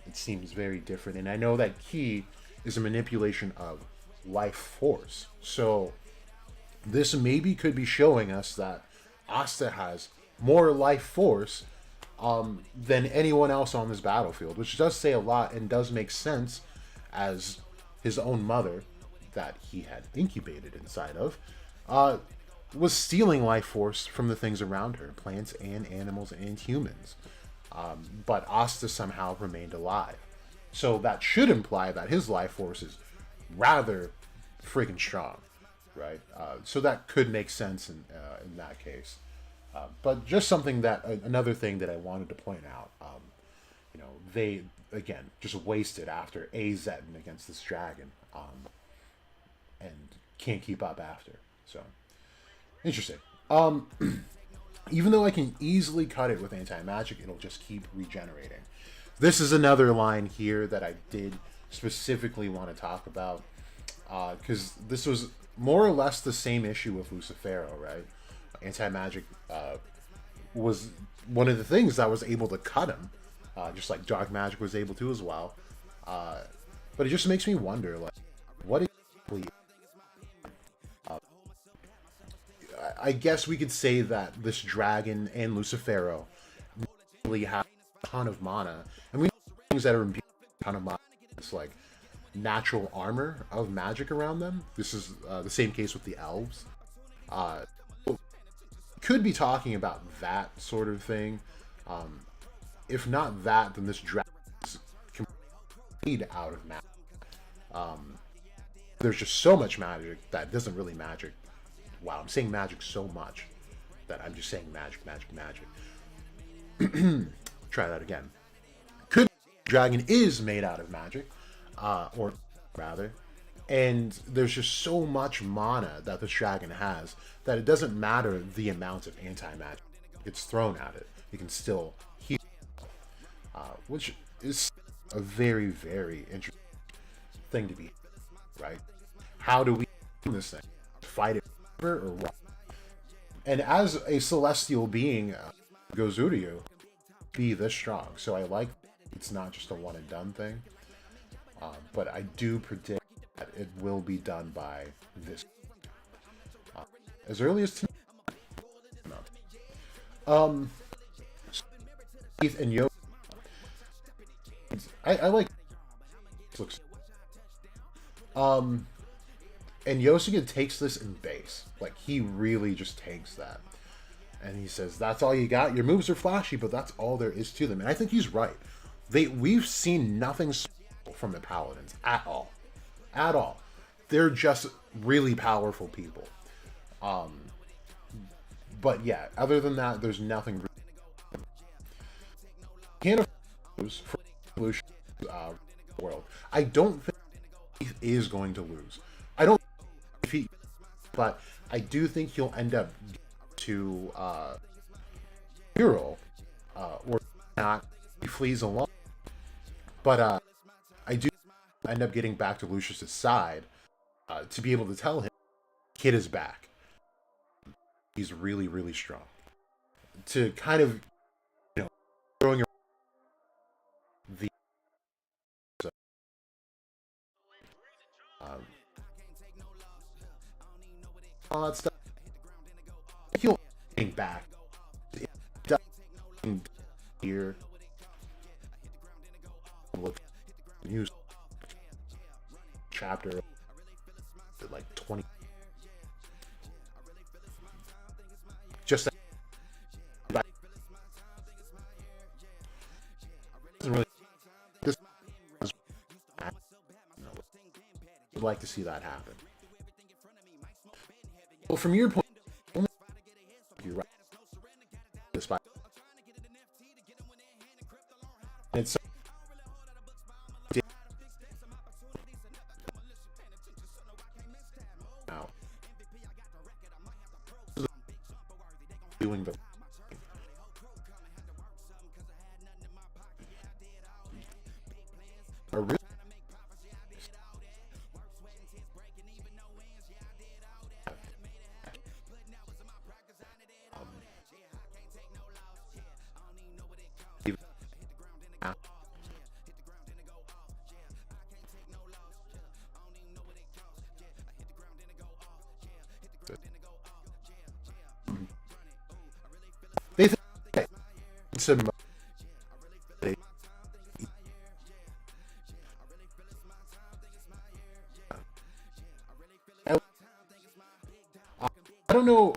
It seems very different. And I know that Ki is a manipulation of life force. So This maybe could be showing us that Asta has more life force than anyone else on this battlefield, which does say a lot and does make sense as his own mother, that he had incubated inside of, uh, was stealing life force from the things around her, plants and animals and humans. But Asta somehow remained alive. So that should imply that his life force is rather freaking strong, right? So that could make sense in that case. But just something that another thing that I wanted to point out. They again just wasted after AZing against this dragon, and can't keep up after. So interesting. Even though I can easily cut it with anti-magic, it'll just keep regenerating. This is another line here that I did specifically want to talk about, because this was more or less the same issue with Lucifero, right? Anti-magic was one of the things that was able to cut him, just like dark magic was able to as well. But it just makes me wonder, like, what exactly? I guess we could say that this dragon and Lucifero really have a ton of mana, and we know things that are imbued with a ton of mana. It's like natural armor of magic around them. This is the same case with the elves. Could be talking about that sort of thing. If not that, then this dragon is completely out of magic. There's just so much magic that doesn't really magic. Wow, I'm saying magic so much that I'm just saying magic, magic, magic. Try that again. Could dragon is made out of magic, or rather, and there's just so much mana that this dragon has that it doesn't matter the amount of anti-magic it's thrown at it. It can still heal, which is a very, very interesting thing to be, right? How do we do this thing? Fight it or what? And as a celestial being, Gozuryu be this strong. So I like it's not just a one and done thing. But I do predict that it will be done by this as early as tonight. Keith and Yo. I like looks. And Yosuke takes this in base. Like, he really just takes that. And he says, that's all you got? Your moves are flashy, but that's all there is to them. And I think he's right. We've seen nothing special from the Paladins at all. At all. They're just really powerful people. But yeah, other than that, there's nothing really. Can't lose for Evolution world. I don't think he is going to lose. I don't defeat, but I do think he'll end up to Hero, or not. He flees along, but I do end up getting back to Lucius's side to be able to tell him Kid is back. He's really, really strong. To kind of, throwing the all that stuff. He'll getting back here. Look, news chapter like 20. Just that. Doesn't really. This. Would like to see that happen. Well, from your point, you're right. Despite it's now doing the a real some I don't know.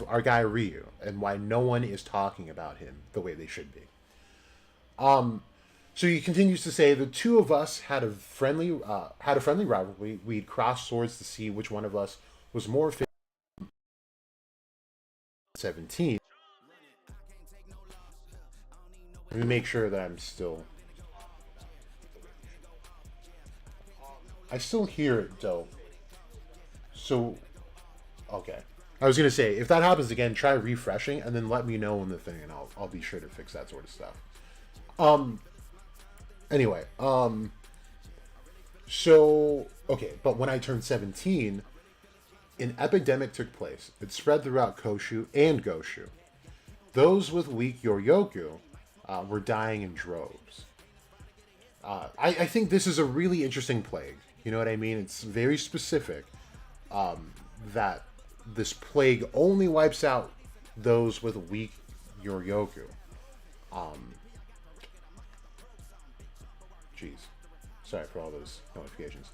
Our guy Ryu and why no one is talking about him the way they should be. Um, so he continues to say the two of us had a friendly rivalry. We'd cross swords to see which one of us was more fit. 17. Let me make sure that I'm still. I still hear it though. So okay. I was gonna say if that happens again, try refreshing and then let me know in the thing, and I'll be sure to fix that sort of stuff. Um. Anyway. So okay, but when I turned 17, an epidemic took place. It spread throughout Koshu and Goshu. Those with weak Yoryoku were dying in droves. I think this is a really interesting plague. You know what I mean? It's very specific that this plague only wipes out those with weak Yoryoku. Um, Jeez. Sorry for all those notifications.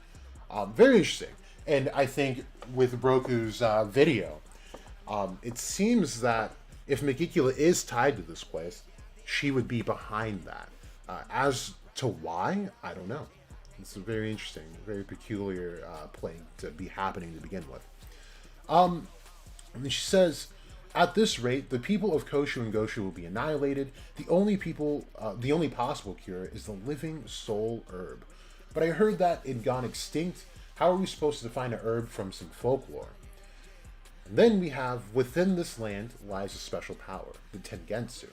Very interesting. And I think with Broku's video, it seems that if Megicula is tied to this place, she would be behind that. As to why, I don't know. It's a very interesting, very peculiar plague to be happening to begin with. And she says, at this rate, the people of Koshu and Goshu will be annihilated. The only possible cure is the living soul herb. But I heard that it gone extinct. How are we supposed to find a herb from some folklore? And then we have, within this land lies a special power, the Tengetsu.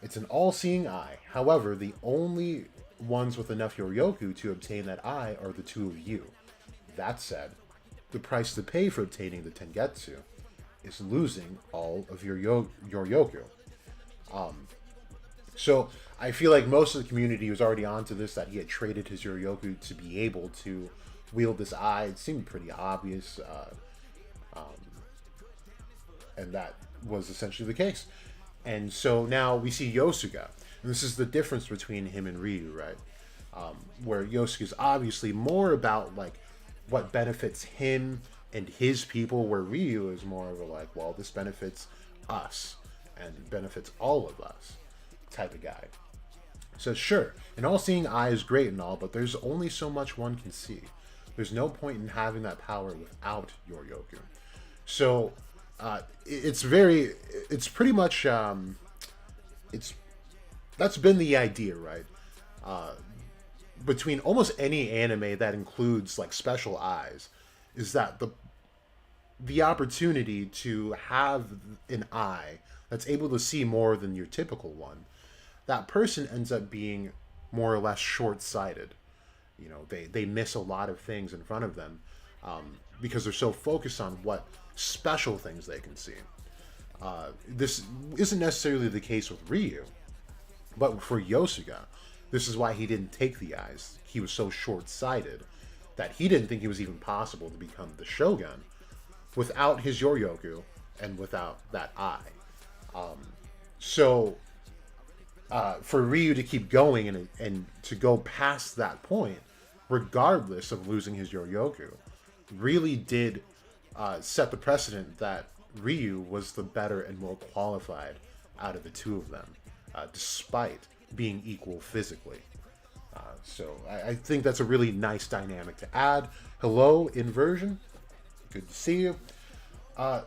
It's an all-seeing eye. However, the only ones with enough Yoryoku to obtain that eye are the two of you. That said, the price to pay for obtaining the Tengetsu is losing all of your Yoryoku. So I feel like most of the community was already onto this, that he had traded his Yoryoku to be able to wield this eye. It seemed pretty obvious, and that was essentially the case. And so now we see Yosuga, and this is the difference between him and Ryu, right? Where Yosuga is obviously more about like what benefits him and his people, where Ryu is more of a like, well, this benefits us and benefits all of us type of guy. So sure, an all-seeing eye is great and all, but there's only so much one can see. There's no point in having that power without Yoryoku. So it's pretty much that's been the idea, right? Between almost any anime that includes like special eyes, is that the opportunity to have an eye that's able to see more than your typical one, that person ends up being more or less short-sighted. You know, they miss a lot of things in front of them because they're so focused on what special things they can see. This isn't necessarily the case with Ryu, but for Yosuga, this is why he didn't take the eyes. He was so short-sighted that he didn't think it was even possible to become the Shogun without his Yoryoku and without that eye. So for Ryu to keep going and to go past that point, regardless of losing his Yoryoku, really did set the precedent that Ryu was the better and more qualified out of the two of them, despite being equal physically. So I think that's a really nice dynamic to add. Hello, Inversion. Good to see you. Uh,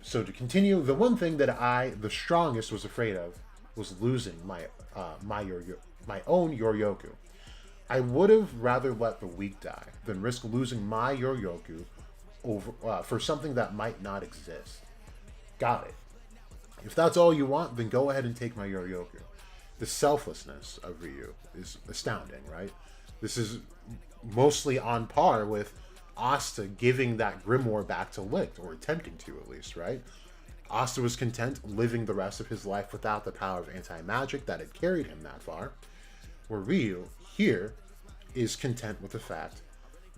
so to continue, the one thing that I, the strongest, was afraid of was losing my own Yoryoku. I would have rather let the weak die than risk losing my Yoryoku for something that might not exist. Got it. If that's all you want, then go ahead and take my Yoryoku. The selflessness of Ryu is astounding, right? This is mostly on par with Asta giving that grimoire back to Licht, or attempting to at least, right? Asta was content living the rest of his life without the power of anti-magic that had carried him that far, where Ryu, here, is content with the fact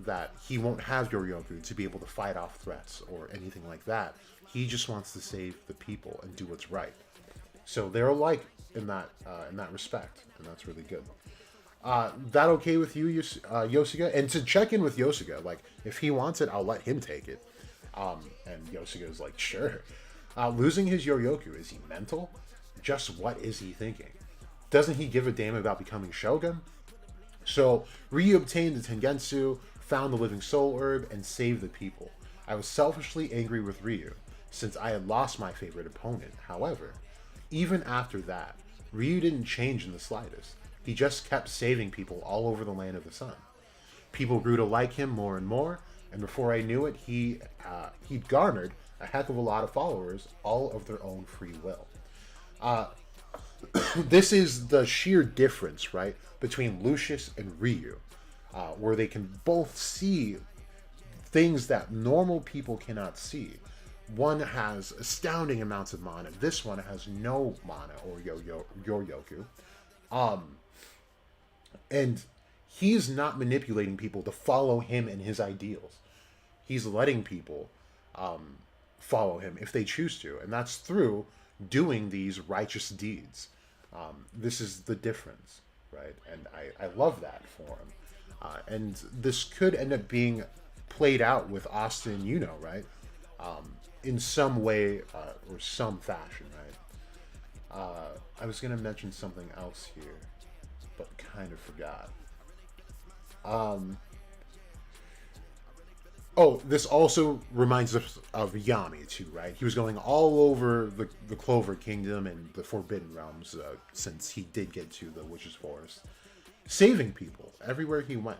that he won't have Yoryoku to be able to fight off threats or anything like that. He just wants to save the people and do what's right. So they're alike in that respect, and that's really good. That okay with you, Yosuga? And to check in with Yosuga, like, if he wants it, I'll let him take it. And Yosuga's like, sure. Losing his Yoryoku, is he mental? Just what is he thinking? Doesn't he give a damn about becoming Shogun? So, Ryu obtained the Tengetsu, found the Living Soul Herb, and saved the people. I was selfishly angry with Ryu, since I had lost my favorite opponent. However, even after that, Ryu didn't change in the slightest. He just kept saving people all over the land of the sun. People grew to like him more and more, and before I knew it, he'd garnered a heck of a lot of followers, all of their own free will. This is the sheer difference, right, between Lucius and Ryu, where they can both see things that normal people cannot see. One has astounding amounts of mana. This one has no mana or Yoryoku. And he's not manipulating people to follow him and his ideals. He's letting people follow him if they choose to. And that's through doing these righteous deeds. This is the difference, right? And I love that for him. And this could end up being played out with Austin, right? In some way or some fashion, right? I was going to mention something else here, but kind of forgot. Oh, this also reminds us of Yami, too, right? He was going all over the Clover Kingdom and the Forbidden Realms since he did get to the Witch's Forest, saving people everywhere he went.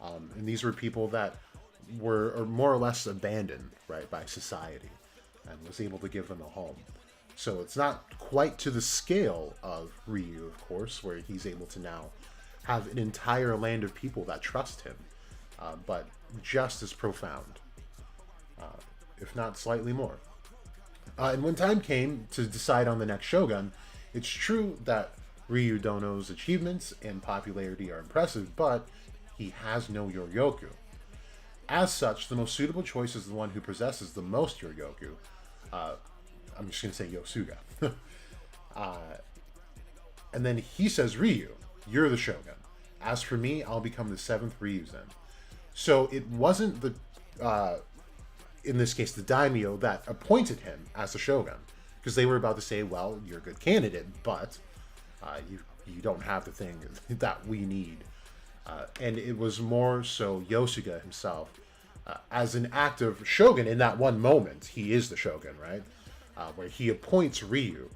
And these were people that were more or less abandoned, right, by society, and was able to give them a home. So it's not quite to the scale of Ryu, of course, where he's able to now have an entire land of people that trust him, but just as profound, if not slightly more. And when time came to decide on the next Shogun, it's true that Ryu Dono's achievements and popularity are impressive, but he has no Yoryoku. As such, the most suitable choice is the one who possesses the most Yoryoku. I'm just going to say Yosuga. And then he says, Ryu, you're the Shogun. As for me, I'll become the 7th Ryuzen. So it wasn't in this case, the daimyo that appointed him as the Shogun. Because they were about to say, well, you're a good candidate, but you don't have the thing that we need. And it was more so Yosuga himself. As an act of Shogun in that one moment, he is the Shogun, right? Where he appoints Ryu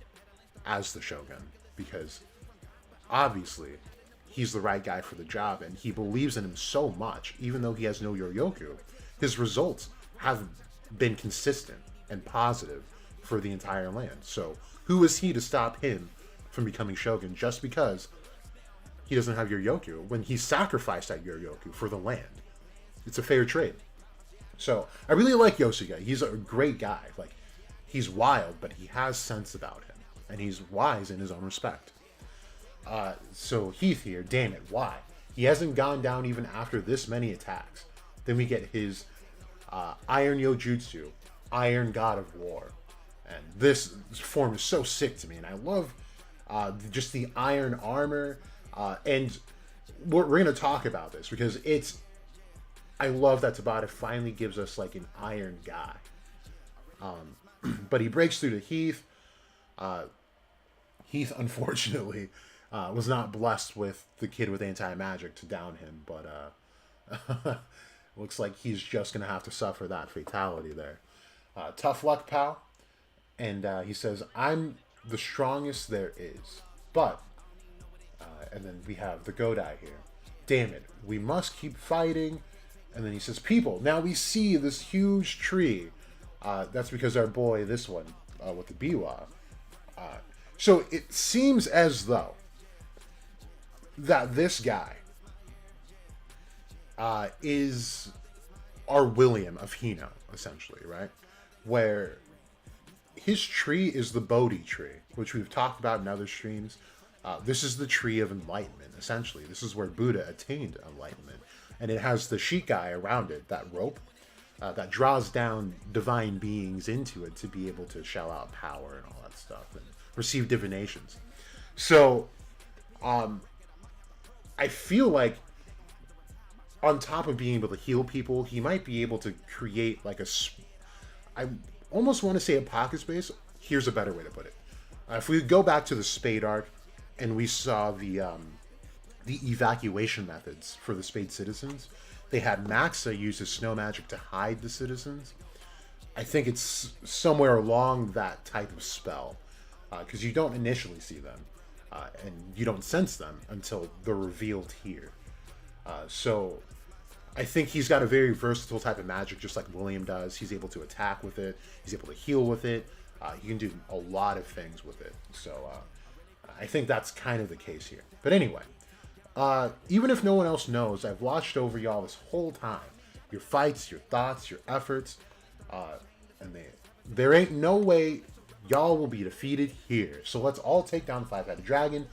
as the Shogun. Because obviously, he's the right guy for the job, and he believes in him so much, even though he has no Yoryoku, his results have been consistent and positive for the entire land. So who is he to stop him from becoming Shogun just because he doesn't have Yoryoku when he sacrificed that Yoryoku for the land? It's a fair trade. So I really like Yosuga. He's a great guy. Like, he's wild, but he has sense about him, and he's wise in his own respect. So Heath here, damn it, why? He hasn't gone down even after this many attacks. Then we get his Iron Yojutsu, Iron God of War. And this form is so sick to me, and I love just the iron armor. And we're going to talk about this because I love that Tabata finally gives us like an iron guy. But he breaks through to Heath. Heath, unfortunately, was not blessed with the kid with anti-magic to down him, but looks like he's just going to have to suffer that fatality there. Tough luck, pal. And he says, I'm the strongest there is. But, and then we have the Godai here. Damn it, we must keep fighting. And then he says, people, now we see this huge tree. That's because our boy, this one, with the Biwa. So it seems as though that this guy is our William of Hino, essentially, right? Where his tree is the Bodhi tree, which we've talked about in other streams. This is the tree of enlightenment, essentially. This is where Buddha attained enlightenment. And it has the Shikai around it, that rope, that draws down divine beings into it to be able to shell out power and all that stuff and receive divinations. So, I feel like on top of being able to heal people, he might be able to create like I almost want to say a pocket space. Here's a better way to put it. If we go back to the Spade arc and we saw the evacuation methods for the Spade citizens, they had Maxa use his snow magic to hide the citizens. I think it's somewhere along that type of spell, because you don't initially see them, and you don't sense them until they're revealed here. So I think he's got a very versatile type of magic, just like William does. He's able to attack with it. He's able to heal with it. He can do a lot of things with it. So I think that's kind of the case here. But anyway, even if no one else knows, I've watched over y'all this whole time. Your fights, your thoughts, your efforts. And there ain't no way y'all will be defeated here. So let's all take down the five-headed dragon.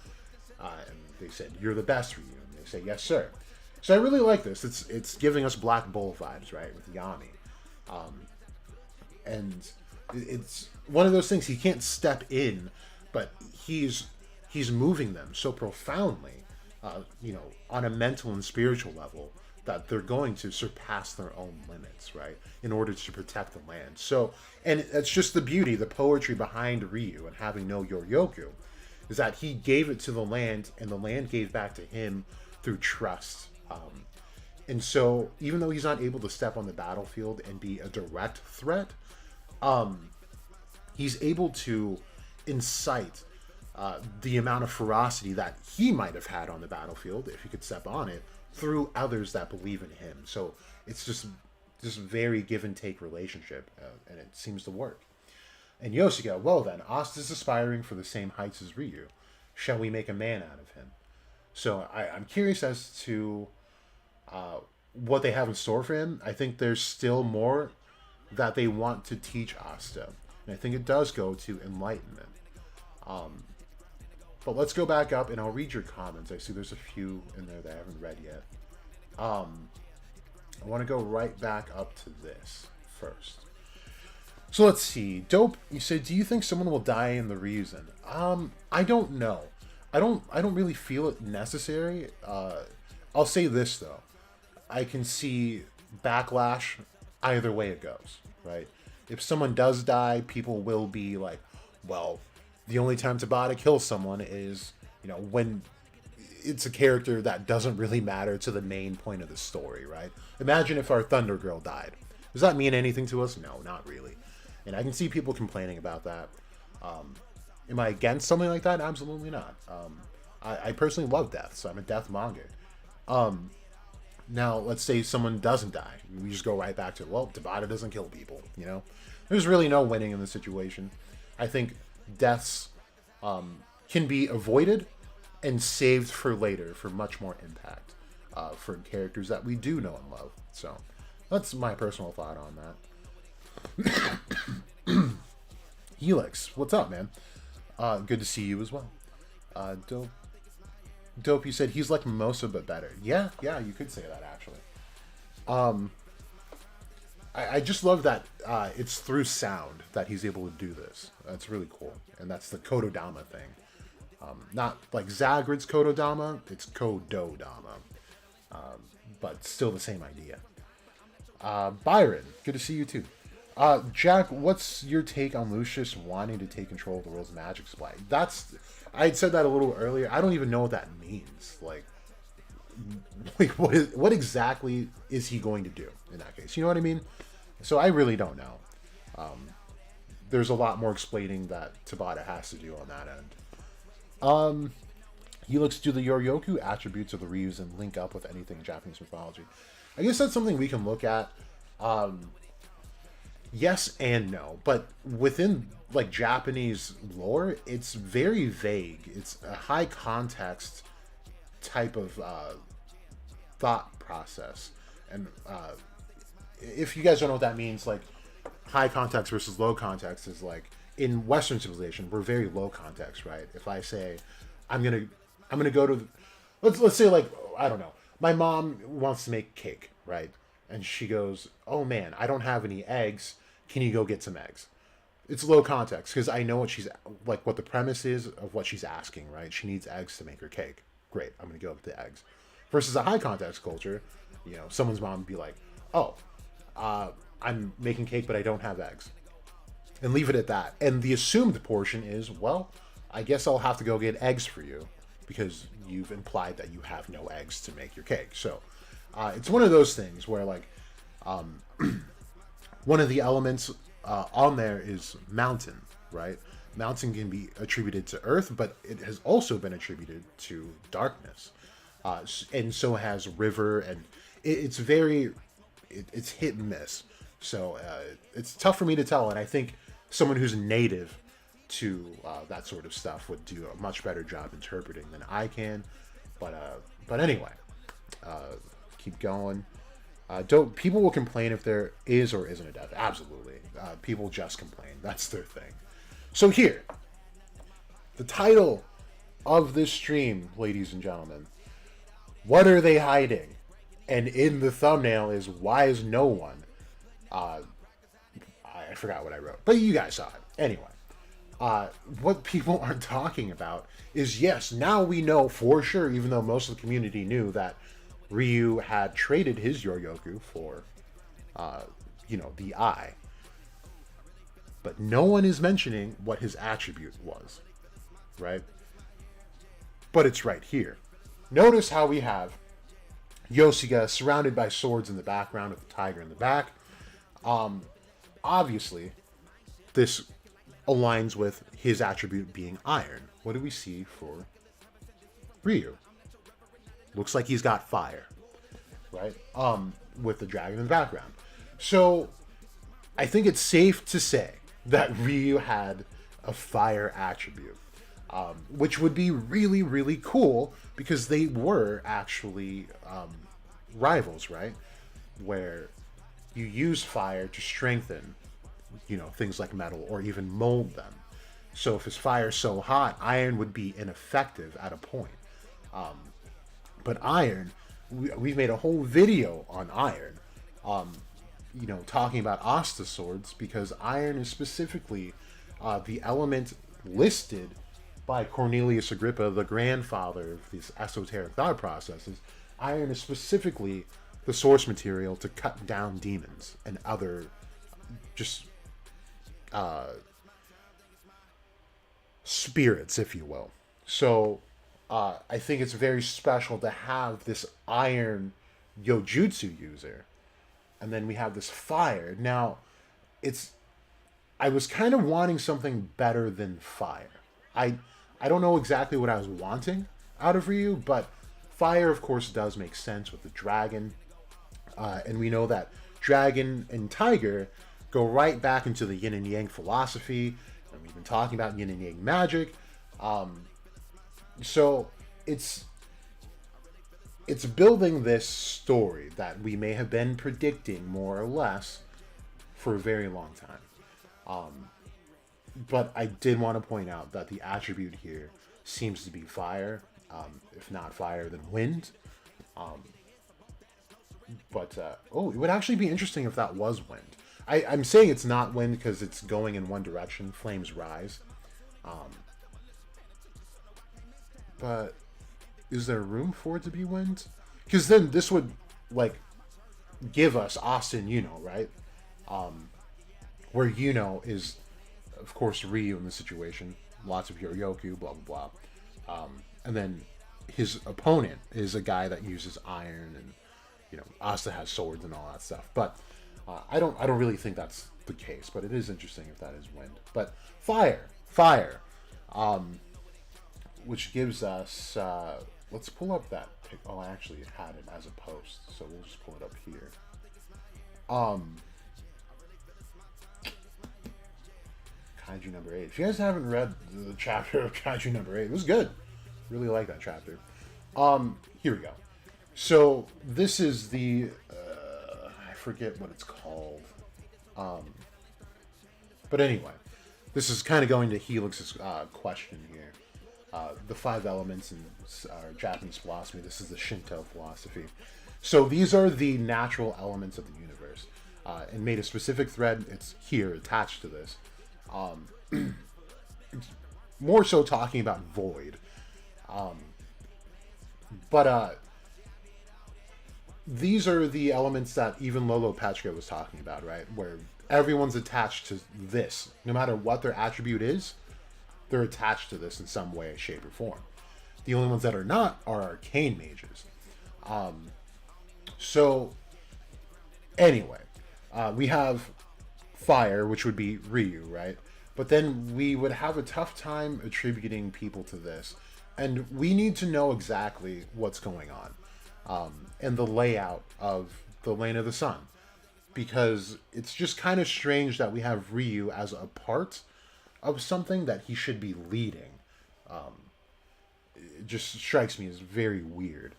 And they said, you're the best, Ryu. And they say, yes, sir. So I really like this. It's giving us Black Bull vibes, right, with Yami. And it's one of those things, he can't step in, but he's moving them so profoundly, on a mental and spiritual level, that they're going to surpass their own limits, right, in order to protect the land. So, and it's just the beauty, the poetry behind Ryu and having no Yoryoku, is that he gave it to the land, and the land gave back to him through trust. And so, even though he's not able to step on the battlefield and be a direct threat, he's able to incite the amount of ferocity that he might have had on the battlefield, if he could step on it, through others that believe in him. So it's just this very give and take relationship, and it seems to work. And Yosuke, well then, Asta's aspiring for the same heights as Ryu. Shall we make a man out of him? So I'm curious as to what they have in store for him. I think there's still more that they want to teach Asta. And I think it does go to enlightenment. But let's go back up and I'll read your comments. I see there's a few in there that I haven't read yet. I want to go right back up to this first. So let's see. Dope, you said, do you think someone will die in the reason? I don't know. I don't really feel it necessary. I'll say this though. I can see backlash either way it goes, right? If someone does die, people will be like, well, the only time Tabata kills someone is, when it's a character that doesn't really matter to the main point of the story, right? Imagine if our Thunder Girl died. Does that mean anything to us? No, not really. And I can see people complaining about that. Am I against something like that? Absolutely not. I personally love death, so I'm a death manga. Now, let's say someone doesn't die. We just go right back to, well, Tabata doesn't kill people, There's really no winning in the situation. I think deaths can be avoided and saved for later for much more impact for characters that we do know and love. So that's my personal thought on that. Helix, what's up, man? Good to see you as well. Dope, you said he's like Mimosa but better. Yeah, you could say that actually. I just love that it's through sound that he's able to do this. That's really cool. And that's the Kododama thing. Not like Zagrid's Kododama, it's Kododama. But still the same idea. Byron, good to see you too. Jack, what's your take on Lucius wanting to take control of the world's magic supply? That's, I said that a little earlier. I don't even know what that means. Like what exactly is he going to do in that case? You know what I mean? So I really don't know. There's a lot more explaining that Tabata has to do on that end. He looks to the Yoryoku attributes of the Ryus and link up with anything in Japanese mythology. I guess that's something we can look at. Yes and no, but within like Japanese lore, it's very vague. It's a high context type of thought process, and if you guys don't know what that means, like high context versus low context is like in Western civilization, we're very low context, right? If I say I'm gonna go to, let's say like I don't know, my mom wants to make cake, right? And she goes, "Oh man, I don't have any eggs. Can you go get some eggs?" It's low context because I know what she's like, what the premise is of what she's asking, right? She needs eggs to make her cake. Great, I'm gonna go get the eggs. Versus a high context culture, you know, someone's mom would be like, "Oh, I'm making cake, but I don't have eggs," and leave it at that. And the assumed portion is, well, I guess I'll have to go get eggs for you because you've implied that you have no eggs to make your cake. So it's one of those things where like one of the elements on there is mountain, right? Mountain can be attributed to earth, but it has also been attributed to darkness. And so has river, and it's it's hit and miss. So it's tough for me to tell, and I think someone who's native to that sort of stuff would do a much better job interpreting than I can. But anyway, keep going. Don't people will complain if there is or isn't a death? Absolutely, people just complain. That's their thing. So here, the title of this stream, ladies and gentlemen, what are they hiding? And in the thumbnail is why is no one? I forgot what I wrote, but you guys saw it anyway. What people aren't talking about is yes, now we know for sure, even though most of the community knew that Ryu had traded his Yoryoku for, the eye. But no one is mentioning what his attribute was, right? But it's right here. Notice how we have Yosuga surrounded by swords in the background with the tiger in the back. Obviously, this aligns with his attribute being iron. What do we see for Ryu? Looks like he's got fire, right? With the dragon in the background. So I think it's safe to say that Ryu had a fire attribute, which would be really, really cool because they were actually rivals, right? Where you use fire to strengthen, things like metal or even mold them. So if his fire's so hot, iron would be ineffective at a point. But iron, we've made a whole video on iron, talking about Asta swords, because iron is specifically the element listed by Cornelius Agrippa, the grandfather of these esoteric thought processes. Iron is specifically the source material to cut down demons and other just spirits, if you will. So I think it's very special to have this iron Yojutsu user, and then we have this fire. Now, I was kind of wanting something better than fire. I don't know exactly what I was wanting out of Ryu, but fire, of course, does make sense with the dragon. And we know that dragon and tiger go right back into the yin and yang philosophy, and we've been talking about yin and yang magic. So it's building this story that we may have been predicting more or less for a very long time. But I did want to point out that the attribute here seems to be fire. If not fire, then wind. But it would actually be interesting if that was wind. I'm saying it's not wind because it's going in one direction. Flames rise. But is there room for it to be wind? Because then this would, give us Austin, right? where Yuno is, of course, Ryu in the situation. Lots of Yoryoku, blah blah blah. And then his opponent is a guy that uses iron, and Asta has swords and all that stuff. But I don't really think that's the case. But it is interesting if that is wind. But fire, which gives us. Let's pull up that pic. Oh, I actually had it as a post, so we'll just pull it up here. Kaiju number 8. If you guys haven't read the chapter of Kaiju number 8, it was good. Really like that chapter. Here we go. So this is the I forget what it's called. But anyway, this is kind of going to Helix's question here. The 5 elements in Japanese philosophy. This is the Shinto philosophy. So these are the natural elements of the universe. And made a specific thread. It's here attached to this. It's more so talking about void. But these are the elements that even Lolo Petrica was talking about, right? Where everyone's attached to this. No matter what their attribute is, they're attached to this in some way, shape, or form. The only ones that are not are arcane mages. So, anyway, we have fire, which would be Ryu, right? But then we would have a tough time attributing people to this. And we need to know exactly what's going on. And the layout of the Lane of the Sun. Because it's just kind of strange that we have Ryu as a part of something that he should be leading. It just strikes me as very weird.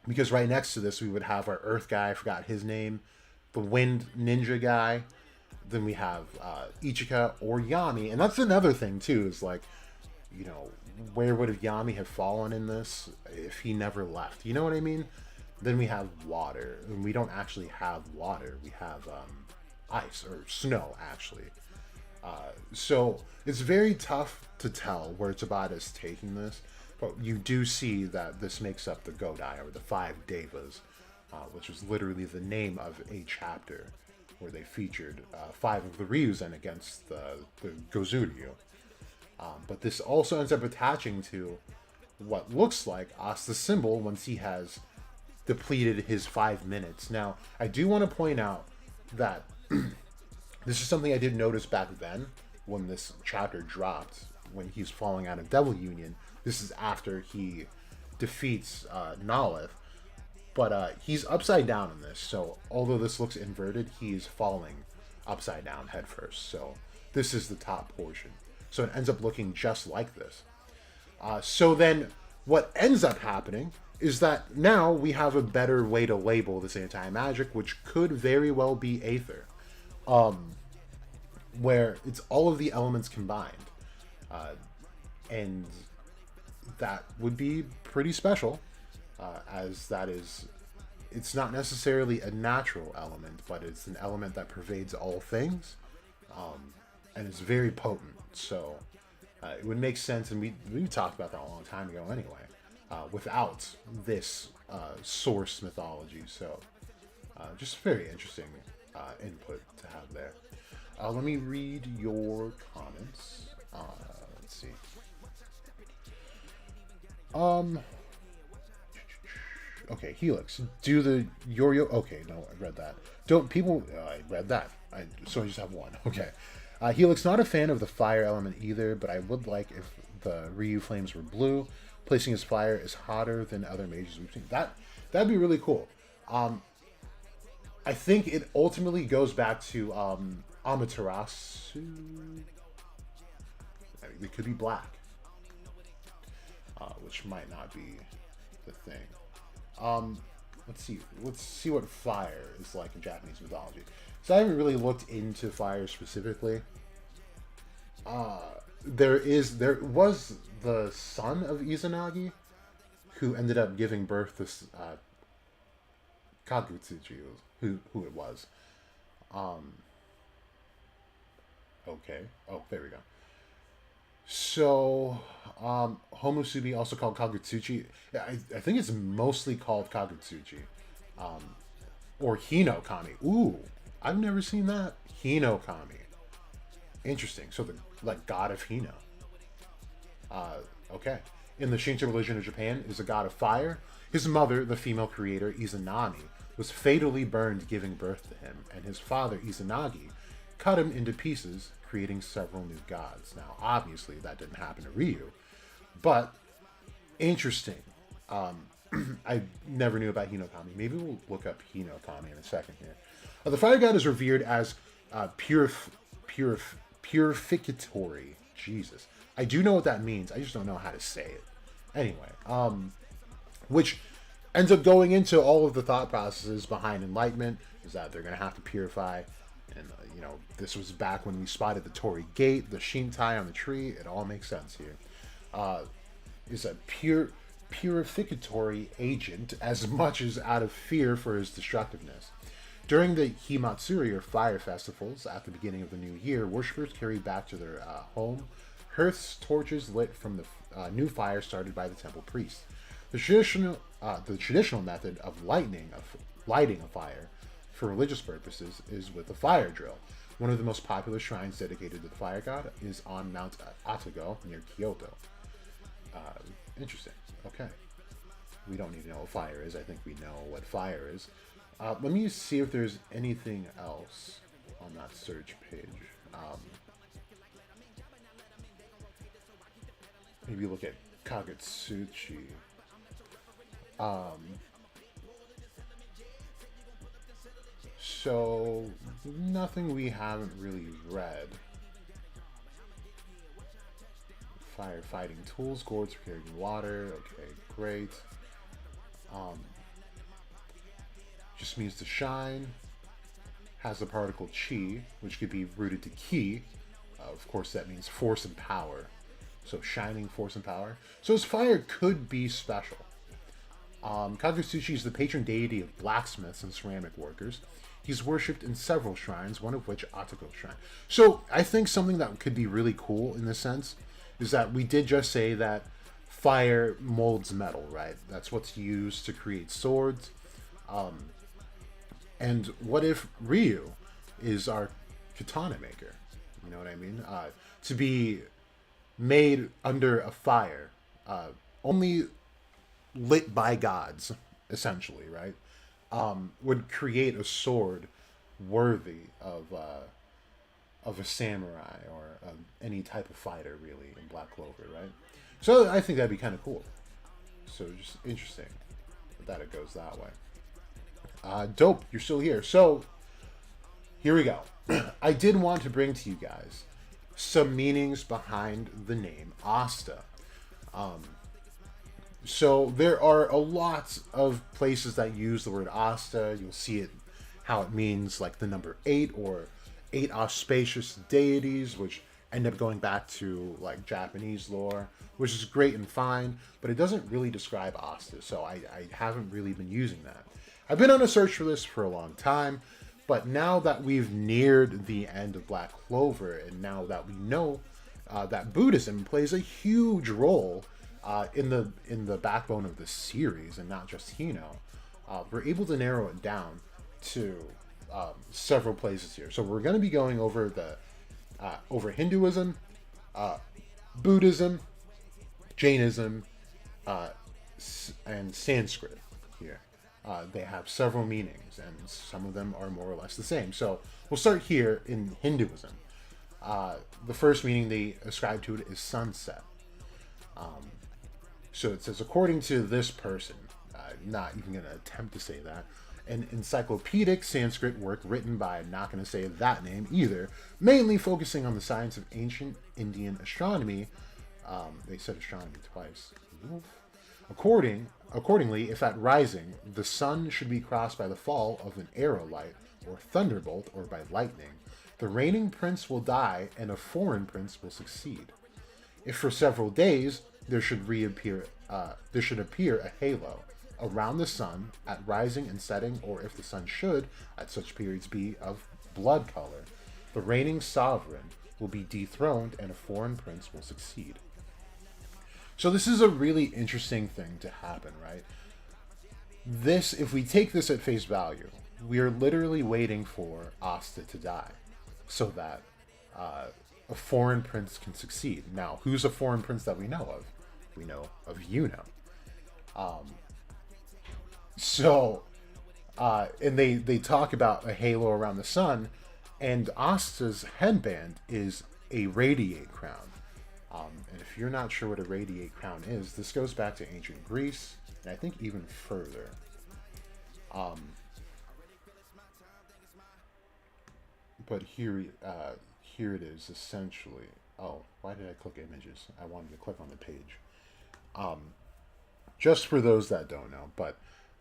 Because right next to this, we would have our Earth guy, I forgot his name, the Wind Ninja guy. Then we have Ichika or Yami. And that's another thing, too, is like, where would Yami have fallen in this if he never left? You know what I mean? Then we have water. And we don't actually have water. We have ice, or snow, actually. So it's very tough to tell where Tabata is taking this. But you do see that this makes up the Godai, or the 5 Devas, which was literally the name of a chapter where they featured 5 of the Ryuzen against the Gozuryu. But this also ends up attaching to what looks like Asta's symbol once he has depleted his 5 minutes. Now, I do want to point out that this is something I did notice back then when this chapter dropped, when he's falling out of Devil Union. This is after he defeats Nalith. But he's upside down in this, so although this looks inverted, he's falling upside down head first. So this is the top portion. So it ends up looking just like this. So then what ends up happening is that now we have a better way to label this anti-magic, which could very well be Aether. Where it's all of the elements combined. And that would be pretty special. As that is, it's not necessarily a natural element, but it's an element that pervades all things, and it's very potent. So it would make sense, and we talked about that a long time ago anyway, without this source mythology. So just very interesting input to have there. Let me read your comments. Let's see. Okay, Helix. Do the Yo-Yo... Okay, no, I read that. Don't people... I read that. So I just have one. Okay. Helix, not a fan of the fire element either, but I would like if the Ryu flames were blue. Placing his fire is hotter than other mages we've seen. That'd be really cool. I think it ultimately goes back to Amaterasu. I mean, it could be black. Which might not be the thing. Let's see what fire is like in Japanese mythology. So I haven't really looked into fire specifically. There was the son of Izanagi who ended up giving birth to Kagutsuchi, who it was. Okay. Oh, there we go. So, Homusubi, also called Kagutsuchi. I think it's mostly called Kagutsuchi. Or Hinokami. Ooh, I've never seen that. Hinokami. Interesting. So the like god of Hino. Uh, okay. In the Shinto religion of Japan, is a god of fire. His mother, the female creator Izanami, was fatally burned giving birth to him, and his father Izanagi cut him into pieces, creating several new gods. Now, obviously, that didn't happen to Ryu, but interesting. I never knew about Hinokami. Maybe we'll look up Hinokami in a second here. The fire god is revered as purificatory. Jesus. I do know what that means. I just don't know how to say it. Anyway, which ends up going into all of the thought processes behind enlightenment, is that they're going to have to purify. And, this was back when we spotted the Torii Gate, the Shintai on the tree. It all makes sense here. Is a purificatory agent as much as out of fear for his destructiveness. During the Himatsuri, or fire festivals, at the beginning of the new year, worshippers carry back to their home hearths, torches lit from the new fire started by the temple priest. The traditional method of lighting a fire for religious purposes is with a fire drill. One of the most popular shrines dedicated to the fire god is on Mount Atago near Kyoto. Interesting. Okay. We don't need to know what fire is. I think we know what fire is. Let me see if there's anything else on that search page. Maybe look at Kagutsuchi. So, nothing we haven't really read. Firefighting tools, gourds for carrying water. Okay, great. Just means to shine. Has the particle chi, which could be rooted to ki. Of course, that means force and power. So shining, force, and power. So his fire could be special. Kagutsuchi is the patron deity of blacksmiths and ceramic workers. He's worshipped in several shrines, one of which Atago Shrine. So I think something that could be really cool in this sense is that we did just say that fire molds metal, right? That's what's used to create swords. And what if Ryu is our katana maker? You know what I mean? To be made under a fire, only lit by gods, essentially, right? Would create a sword worthy of a samurai or any type of fighter, really, in Black Clover, right? So I think that'd be kind of cool. So just interesting that it goes that way. Dope, you're still here. So here we go. I did want to bring to you guys some meanings behind the name Asta. So there are a lot of places that use the word Asta. You'll see it, how it means like the number 8 or 8 auspicious deities, which end up going back to like Japanese lore, which is great and fine, but it doesn't really describe Asta, so I haven't really been using that. I've been on a search for this for a long time, but now that we've neared the end of Black Clover, and now that we know that Buddhism plays a huge role in the backbone of the series, and not just Hino, we're able to narrow it down to several places here. So we're going to be going over over Hinduism, Buddhism, Jainism, and Sanskrit here. They have several meanings, and some of them are more or less the same. So we'll start here in Hinduism. The first meaning they ascribe to it is sunset. So it says, according to this person, not even going to attempt to say that, an encyclopedic Sanskrit work written by, I'm not going to say that name either, mainly focusing on the science of ancient Indian astronomy. They said astronomy twice. Accordingly, if at rising, the sun should be crossed by the fall of an aerolite or thunderbolt or by lightning, the reigning prince will die and a foreign prince will succeed. If for several days there should appear a halo around the sun at rising and setting, or if the sun should, at such periods, be of blood color, the reigning sovereign will be dethroned and a foreign prince will succeed. So this is a really interesting thing to happen, right? This, if we take this at face value, we are literally waiting for Asta to die so that uh, a foreign prince can succeed. Now, who's a foreign prince that we know of? We know of Yuno. So, and they talk about a halo around the sun, and Asta's headband is a radiate crown. And if you're not sure what a radiate crown is, this goes back to ancient Greece, and I think even further. But here it is essentially. Oh, why did I click images? I wanted to click on the page. Just for those that don't know, but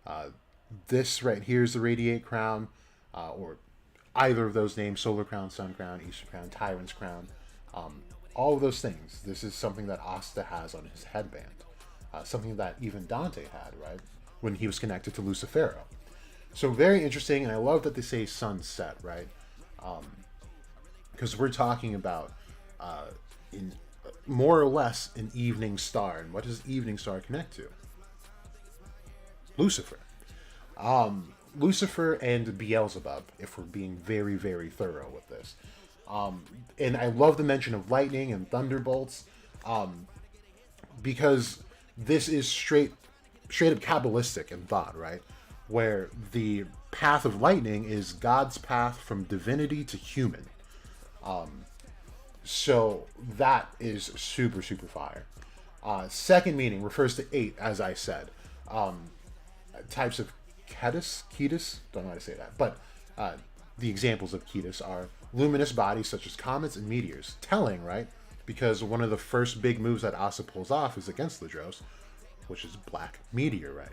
uh, this right here is the radiate crown, or either of those names: solar crown, sun crown, Easter crown, tyrant's crown. All of those things. This is something that Asta has on his headband. Something that even Dante had, right, when he was connected to Lucifero. So very interesting, and I love that they say sunset, right? Because we're talking about in more or less an evening star, and what does evening star connect to? Lucifer. Lucifer and Beelzebub, if we're being very, very thorough with this. And I love the mention of lightning and thunderbolts, because this is straight up Kabbalistic in thought, right? Where the path of lightning is God's path from divinity to human. So that is super, super fire. Second meaning refers to 8, as I said. Types of Ketus, don't know how to say that, but the examples of Ketus are luminous bodies such as comets and meteors. Telling, right? Because one of the first big moves that Asa pulls off is against Ladros, which is black meteorite.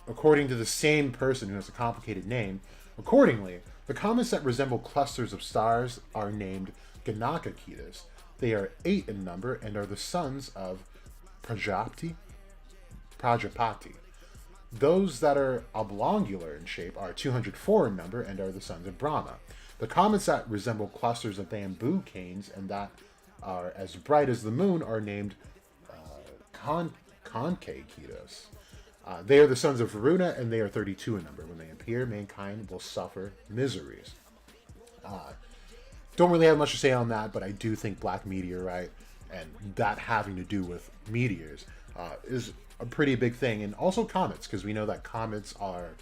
According to the same person who has a complicated name, accordingly, the comets that resemble clusters of stars are named Ganaka Ketus. They are 8 in number and are the sons of Prajapati. Those that are oblongular in shape are 204 in number and are the sons of Brahma. The comets that resemble clusters of bamboo canes and that are as bright as the moon are named Concave Ketus. They are the sons of Varuna, and they are 32 in number. When they appear, mankind will suffer miseries. Don't really have much to say on that, but I do think black meteorite and that having to do with meteors is a pretty big thing. And also comets, because we know that comets are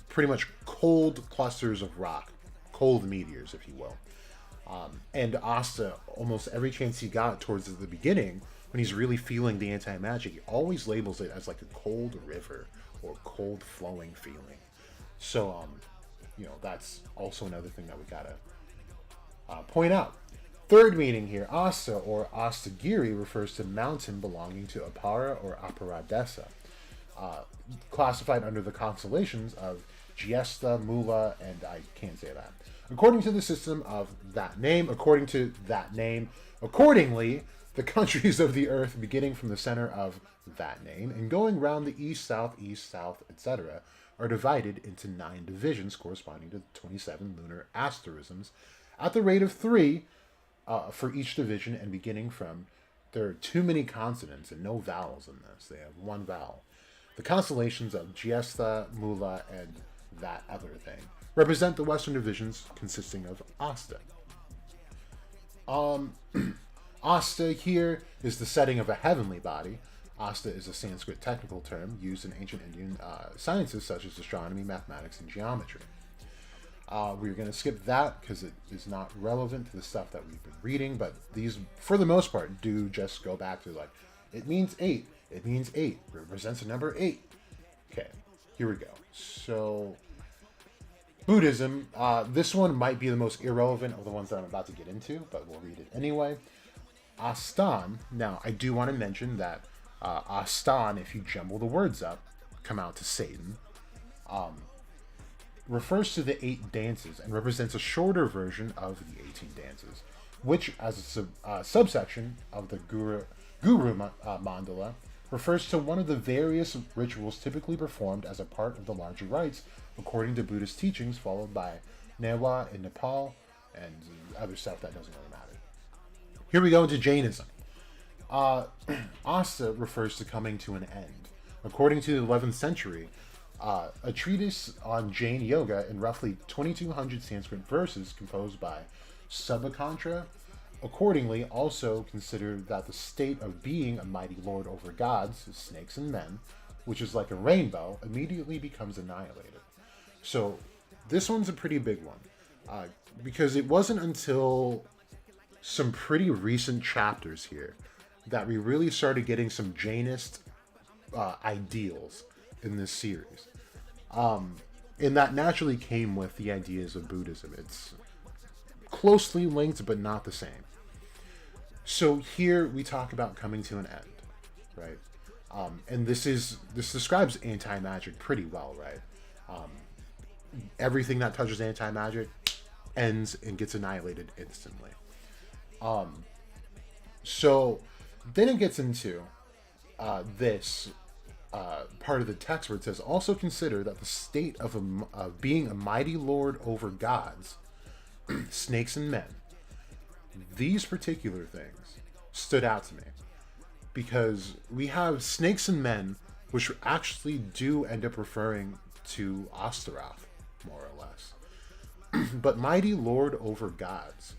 pretty much cold clusters of rock, cold meteors, if you will. And Asta, almost every chance he got towards the beginning, when he's really feeling the anti-magic, he always labels it as like a cold river or cold flowing feeling. So, that's also another thing that we gotta point out. Third meaning here, Asta or Astagiri refers to mountain belonging to Apara or Aparadesa, classified under the constellations of Giesta, Mula, and I can't say that. According to the system of that name, accordingly, the countries of the earth, beginning from the center of that name and going round the east, south, etc., are divided into 9 divisions corresponding to 27 lunar asterisms at the rate of 3 for each division, and beginning from, there are too many consonants and no vowels in this. They have 1 vowel. The constellations of Giesta, Mula, and that other thing represent the western divisions consisting of Asta. Asta here is the setting of a heavenly body. Asta is a Sanskrit technical term used in ancient Indian sciences such as astronomy, mathematics, and geometry. We're going to skip that because it is not relevant to the stuff that we've been reading, but these, for the most part, do just go back to like, it means 8. It means 8. It represents a number 8. Okay, here we go. So, Buddhism, this one might be the most irrelevant of the ones that I'm about to get into, but we'll read it anyway. Astan, now I do want to mention that Astan, if you jumble the words up, come out to Satan, refers to the 8 dances and represents a shorter version of the 18 dances, which, as a subsection of the Guru Mandala, refers to one of the various rituals typically performed as a part of the larger rites, according to Buddhist teachings, followed by Newa in Nepal and other stuff that doesn't really matter. Here we go into Jainism. Asta refers to coming to an end. According to the 11th century, A treatise on Jain yoga in roughly 2200 Sanskrit verses composed by Subhakantra accordingly also considered that the state of being a mighty lord over gods, snakes, and men, which is like a rainbow, immediately becomes annihilated. So this one's a pretty big one because it wasn't until some pretty recent chapters here that we really started getting some Jainist ideals in this series. And that naturally came with the ideas of Buddhism. It's closely linked, but not the same. So here we talk about coming to an end, right? And this describes anti-magic pretty well, right? Everything that touches anti-magic ends and gets annihilated instantly. So then it gets into this part of the text where it says, also consider that the state of being a mighty lord over gods, snakes, and men, these particular things stood out to me because we have snakes and men, which actually do end up referring to Astaroth, more or less. But mighty lord over gods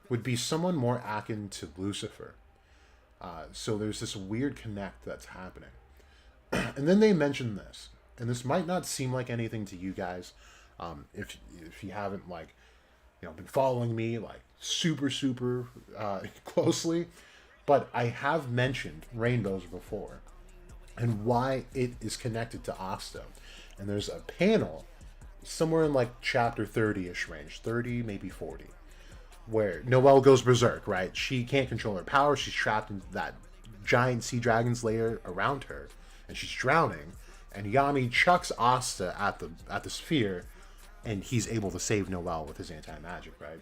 would be someone more akin to Lucifer. So there's this weird connect that's happening. And then they mention this, and this might not seem like anything to you guys, if you haven't been following me super closely, but I have mentioned rainbows before and why it is connected to Asta. And there's a panel somewhere in chapter 30-ish range, 30 maybe 40, where Noelle goes berserk, right? She can't control her power. She's trapped in that giant sea dragon's lair around her, and she's drowning. And Yami chucks Asta at the sphere, and he's able to save Noelle with his anti-magic, right?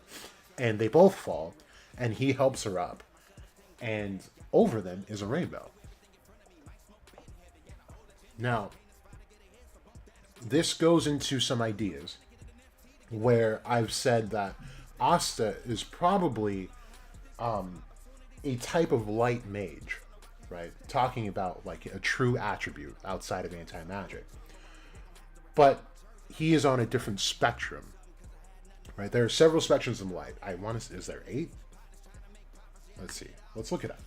And they both fall, and he helps her up. And over them is a rainbow. Now, this goes into some ideas where I've said that Asta is probably a type of light mage, right? Talking about a true attribute outside of anti-magic. But he is on a different spectrum, right? There are several spectrums of light. Is there 8? Let's see. Let's look it up.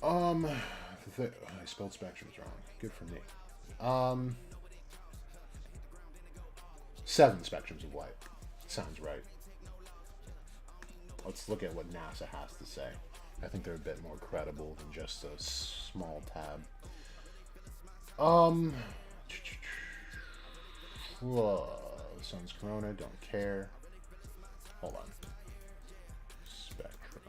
I spelled spectrums wrong. Good for me. 7 spectrums of light. Sounds right. Let's look at what NASA has to say. I think they're a bit more credible than just a small tab. Sun's corona, don't care. Hold on. Spectrums.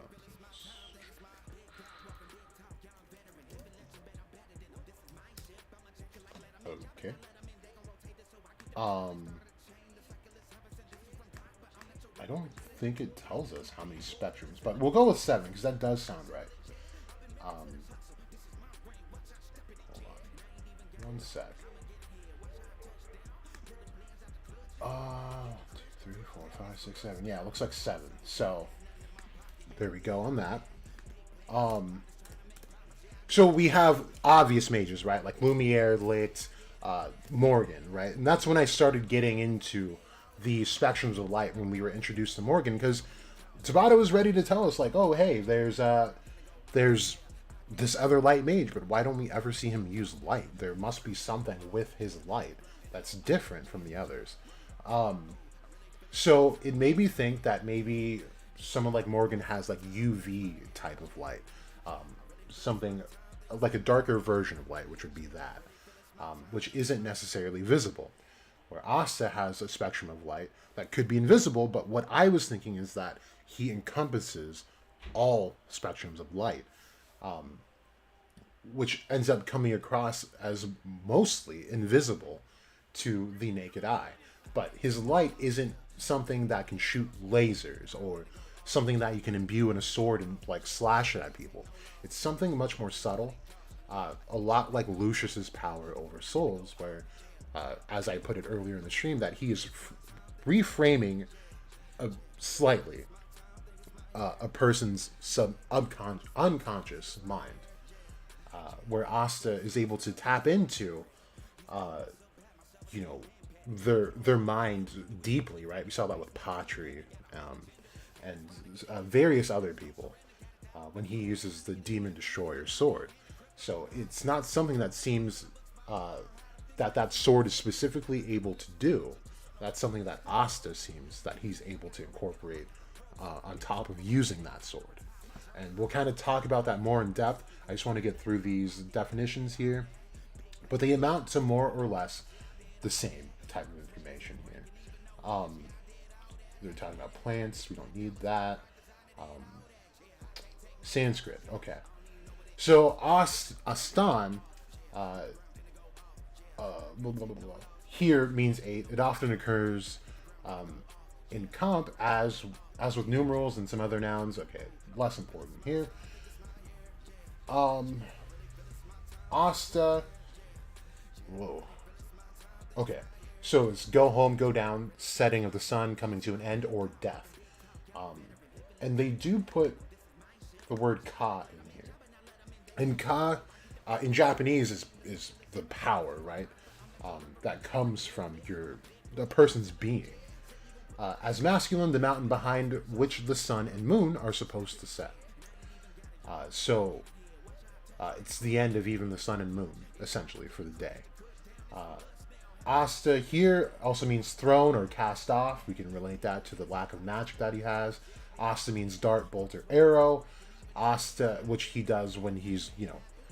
Okay. I don't think it tells us how many spectrums, but we'll go with 7 because that does sound right. Hold on. One sec. 2, 3, 4, 5, 6, 7. Yeah, it looks like 7. So there we go on that. So we have obvious mages, right? Like Lumiere, Lit, Morgan, right? And that's when I started getting into the spectrums of light when we were introduced to Morgan, because Tabata was ready to tell us, oh, hey, there's this other light mage, but why don't we ever see him use light? There must be something with his light that's different from the others. So it made me think that maybe someone like Morgan has UV type of light, something like a darker version of light, which would be that, which isn't necessarily visible. Where Asta has a spectrum of light that could be invisible, but what I was thinking is that he encompasses all spectrums of light, which ends up coming across as mostly invisible to the naked eye. But his light isn't something that can shoot lasers or something that you can imbue in a sword and slash it at people. It's something much more subtle, a lot like Lucius's power over souls, where as I put it earlier in the stream, that he is reframing slightly a person's unconscious mind. where Asta is able to tap into, you know, their mind deeply, right? We saw that with Patri, and various other people when he uses the Demon Destroyer sword. So it's not something that seems that sword is specifically able to do. That's something that Asta seems that he's able to incorporate on top of using that sword. And we'll kind of talk about that more in depth. I just want to get through these definitions here. But they amount to more or less the same type of information here. They're talking about plants. We don't need that. Sanskrit. Okay. So Astan blah, blah, blah, blah, here means 8. It often occurs in comp as with numerals and some other nouns. Okay, less important here. Asta. Whoa. Okay, so it's go home, go down, setting of the sun, coming to an end, or death. And they do put the word ka in here. And ka in Japanese is the power, right? That comes from the person's being. As masculine, the mountain behind which the sun and moon are supposed to set. So it's the end of even the sun and moon, essentially, for the day. Asta here also means thrown or cast off. We can relate that to the lack of magic that he has. Asta means dart, bolt, or arrow. Asta, which he does when he's,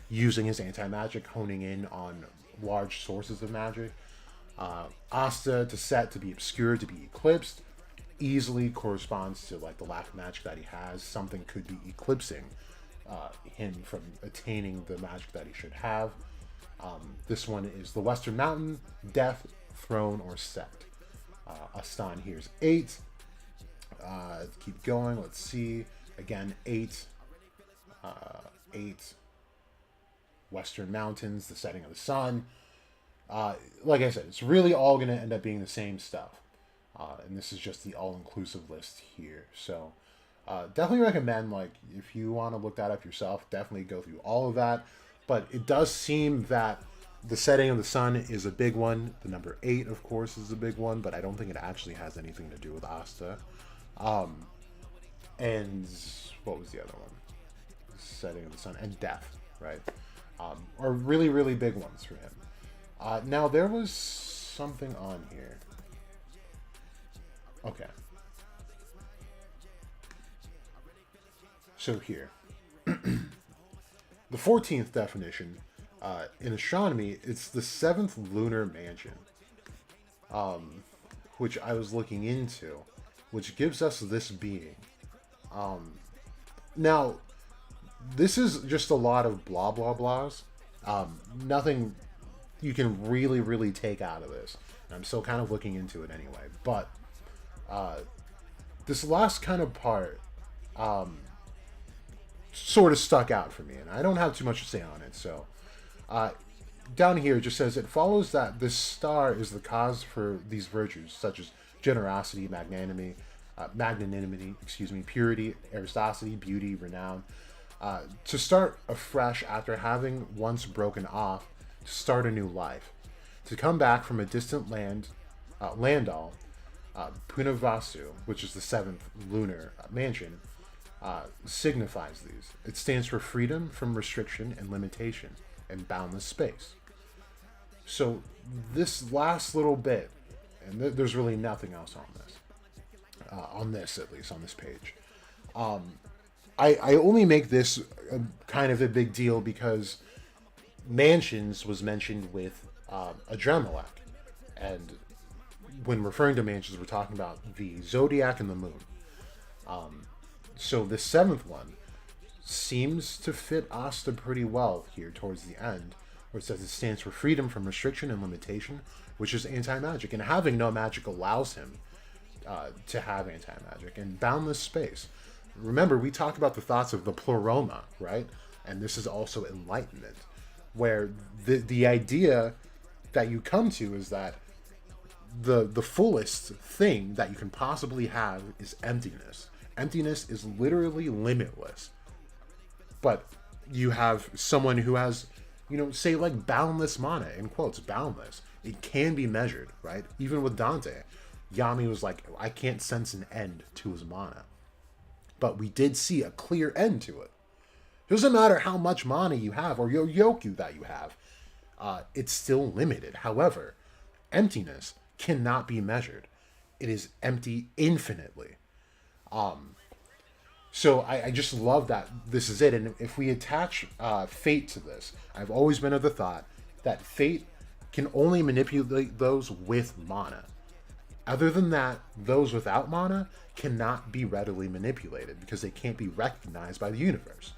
using his anti-magic, honing in on large sources of magic. Asta, to set, to be obscured, to be eclipsed, easily corresponds to like the lack of magic that he has. Something could be eclipsing him from attaining the magic that he should have. This one is the Western Mountain, death, throne, or set. Astan here's 8. Keep going. Let's see. Again, 8. 8. Western Mountains, the setting of the sun. Like I said, it's really all going to end up being the same stuff. And this is just the all-inclusive list here. So definitely recommend, like, if you want to look that up yourself, definitely go through all of that. But it does seem that the setting of the sun is a big one. The number 8, of course, is a big one, but I don't think it actually has anything to do with Asta. And what was the other one? Setting of the sun and death, right? Are really, really big ones for him. Now, there was something on here. Okay. So here. The 14th definition, in astronomy, it's the 7th lunar mansion, which I was looking into, which gives us this being. Now, this is just a lot of blah, blah, blahs. Nothing you can really, really take out of this. And I'm still kind of looking into it anyway. But this last kind of part sort of stuck out for me. And I don't have too much to say on it. So down here it just says, it follows that this star is the cause for these virtues, such as generosity, magnanimity, purity, aristocracy, beauty, renown, to start afresh after having once broken off, to start a new life, to come back from a distant landall, Punavasu, which is the 7th lunar mansion, signifies these. It stands for freedom from restriction and limitation and boundless space. So this last little bit, and there's really nothing else on this, at least on this page. I only make this kind of a big deal because mansions was mentioned with Adremelech. And when referring to mansions, we're talking about the zodiac and the moon. So the 7th one seems to fit Asta pretty well here towards the end, where it says it stands for freedom from restriction and limitation, which is anti-magic. And having no magic allows him to have anti-magic. And boundless space. Remember, we talked about the thoughts of the pleroma, right? And this is also enlightenment, where the idea that you come to is that the fullest thing that you can possibly have is emptiness. Emptiness is literally limitless. But you have someone who has, say like boundless mana, in quotes, boundless. It can be measured, right? Even with Dante, Yami was like, I can't sense an end to his mana. But we did see a clear end to it. It doesn't matter how much mana you have or your Yoku that you have, it's still limited. However, emptiness cannot be measured. It is empty infinitely. So I just love that this is it. And if we attach fate to this, I've always been of the thought that fate can only manipulate those with mana. Other than that, those without mana cannot be readily manipulated because they can't be recognized by the universe.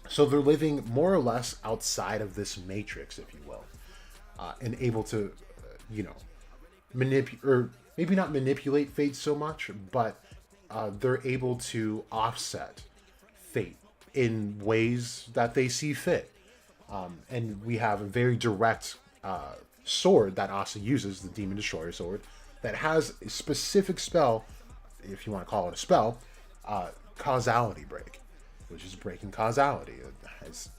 So they're living more or less outside of this matrix, if you will, and able to, manipulate, or maybe not manipulate fate so much, but they're able to offset fate in ways that they see fit. And we have a very direct sword that Asa uses, the Demon Destroyer sword, that has a specific spell, if you want to call it a spell, Causality Break, which is breaking causality. It's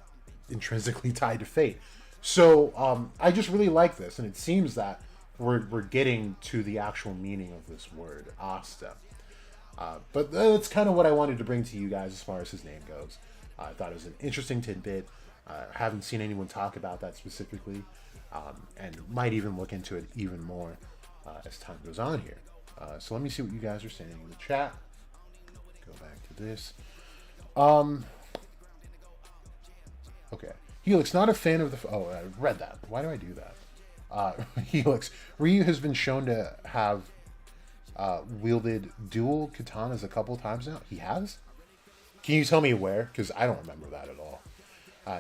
intrinsically tied to fate. So I just really like this, and it seems that we're getting to the actual meaning of this word, Asta. But that's kind of what I wanted to bring to you guys as far as his name goes. I thought it was an interesting tidbit. I haven't seen anyone talk about that specifically, and might even look into it even more as time goes on here. So let me see what you guys are saying in the chat. Go back to this. Okay. Helix, not a fan of the... Oh, I read that. Why do I do that? Helix, Ryu has been shown to have wielded dual katanas a couple times now. He has? Can you tell me where? Because I don't remember that at all.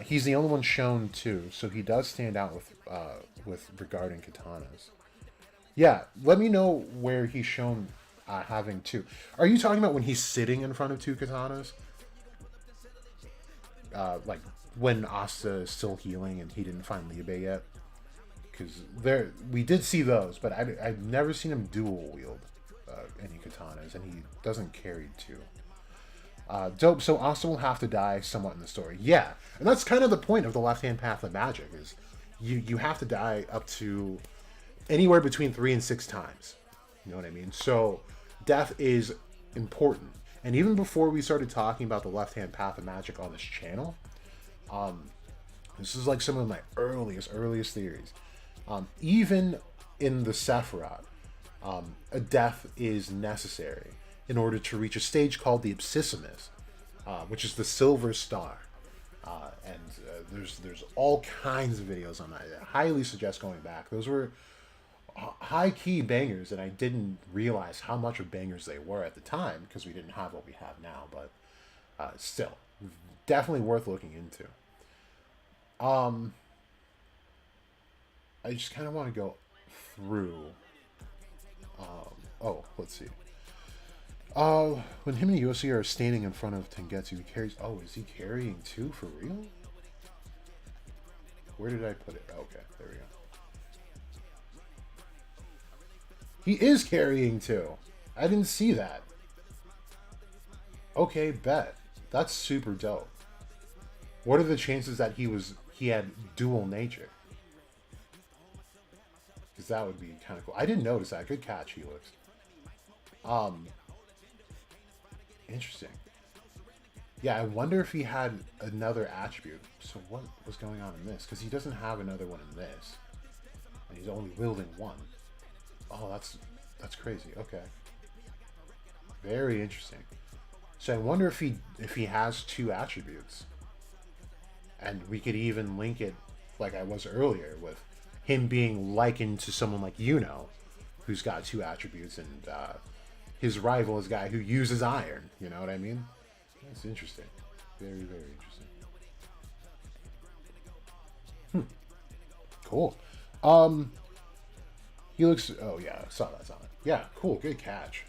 He's the only one shown to, so he does stand out with regarding katanas. Yeah, let me know where he's shown having two. Are you talking about when he's sitting in front of two katanas? Like when Asta is still healing and he didn't find Liebe yet? Because we did see those, but I've never seen him dual wield any katanas, and he doesn't carry two. Dope. So Asta will have to die somewhat in the story. Yeah, and that's kind of the point of the left-hand path of magic, is you have to die up to anywhere between 3 and 6 times. You know what I mean? So death is important. And even before we started talking about the left-hand path of magic on this channel, this is like some of my earliest theories. Even in the Sephiroth, a death is necessary in order to reach a stage called the Absissimus, which is the Silver Star. There's all kinds of videos on that. I highly suggest going back. Those were high-key bangers, and I didn't realize how much of bangers they were at the time because we didn't have what we have now, but still, definitely worth looking into. I just kind of want to go through. Let's see. When him and Yoshi are standing in front of Tengetsu, he carries... Oh, is he carrying 2 for real? Where did I put it? Okay, there we go. He is carrying 2. I didn't see that. Okay, bet. That's super dope. What are the chances that he had dual nature? Because that would be kind of cool. I didn't notice that. Good catch, Helix. Interesting. Yeah, I wonder if he had another attribute. So what was going on in this? Because he doesn't have another one in this. And he's only wielding 1. Oh, that's crazy. Okay. Very interesting. So I wonder if he has 2 attributes. And we could even link it, like I was earlier, with him being likened to someone like Yuno, who's got 2 attributes, and his rival is a guy who uses iron. You know what I mean? That's interesting. Very, very interesting. Cool. He looks... Oh, yeah. Saw that. Yeah, cool. Good catch.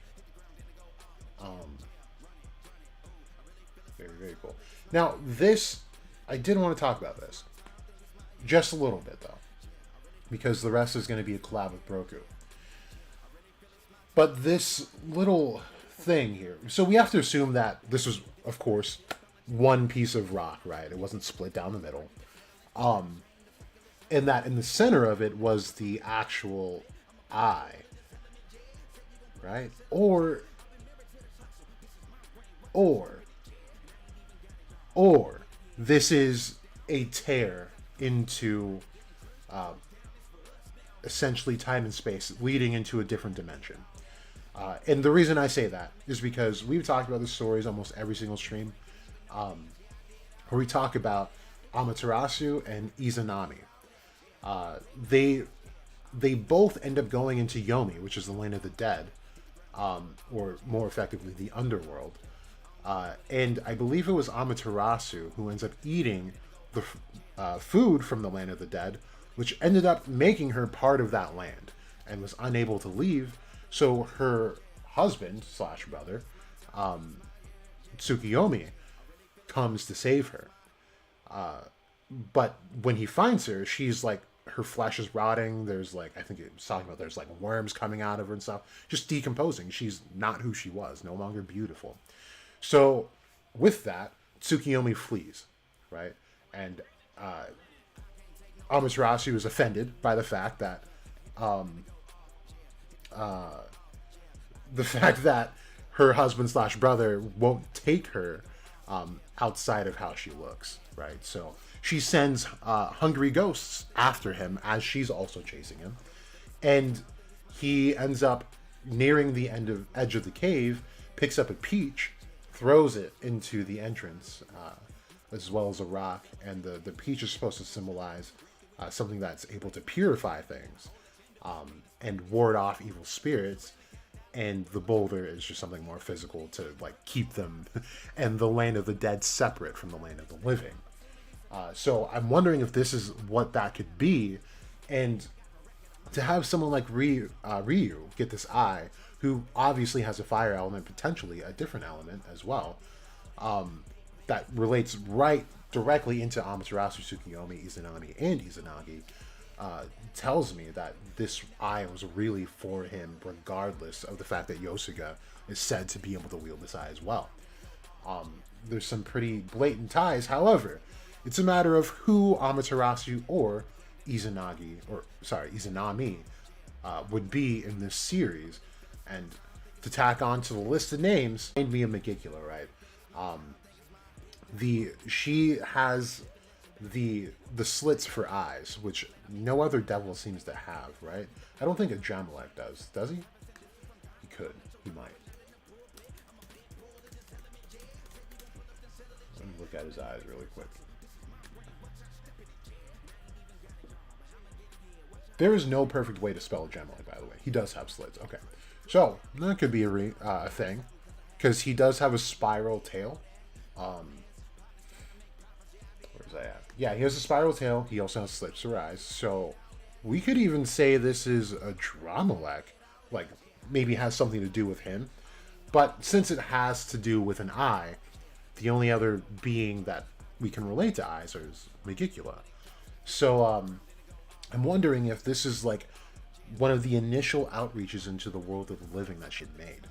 Very, very cool. Now, this... I did want to talk about this. Just a little bit, though. Because the rest is going to be a collab with Broku. But this little thing here... So we have to assume that this was, of course, one piece of rock, right? It wasn't split down the middle. And that in the center of it was the actual eye, right? Or, or this is a tear into essentially time and space, leading into a different dimension. And the reason I say that is because we've talked about the stories almost every single stream, where we talk about Amaterasu and Izanami. They they both end up going into Yomi, which is the land of the dead, or more effectively, the underworld. And I believe it was Amaterasu who ends up eating the food from the land of the dead, which ended up making her part of that land and was unable to leave. So her husband slash brother, Tsukiyomi, comes to save her. But when he finds her, she's like, her flesh is rotting. There's like, I think it was talking about there's like worms coming out of her and stuff, just decomposing. She's not who she was, no longer beautiful. So with that, Tsukiyomi flees, right? And Amaterasu is offended by the fact that her husband slash brother won't take her outside of how she looks, right? So she sends hungry ghosts after him as she's also chasing him, and he ends up nearing the edge of the cave, picks up a peach, throws it into the entrance, as well as a rock, and the peach is supposed to symbolize something that's able to purify things and ward off evil spirits, and the boulder is just something more physical to like keep them and the land of the dead separate from the land of the living. So I'm wondering if this is what that could be, and to have someone like Ryu get this eye, who obviously has a fire element, potentially a different element as well, that relates right directly into Amaterasu, Tsukiyomi, Izanami, and Izanagi, tells me that this eye was really for him, regardless of the fact that Yosuga is said to be able to wield this eye as well. There's some pretty blatant ties, however, it's a matter of who Amaterasu or Izanami would be in this series. And to tack on to the list of names, made me a Megicula, right? She has the slits for eyes, which no other devil seems to have, right? I don't think a Jamalek does. Does he? He could. He might. Let me look at his eyes really quick. There is no perfect way to spell Jamalek, by the way. He does have slits. Okay. So, that could be a thing. Because he does have a spiral tail. Where's that at? Yeah, he has a spiral tail. He also has slits for eyes. So, we could even say this is a Dramalek. Like, maybe has something to do with him. But since it has to do with an eye, the only other being that we can relate to eyes is Megicula. So, I'm wondering if this is like one of the initial outreaches into the world of the living that she made.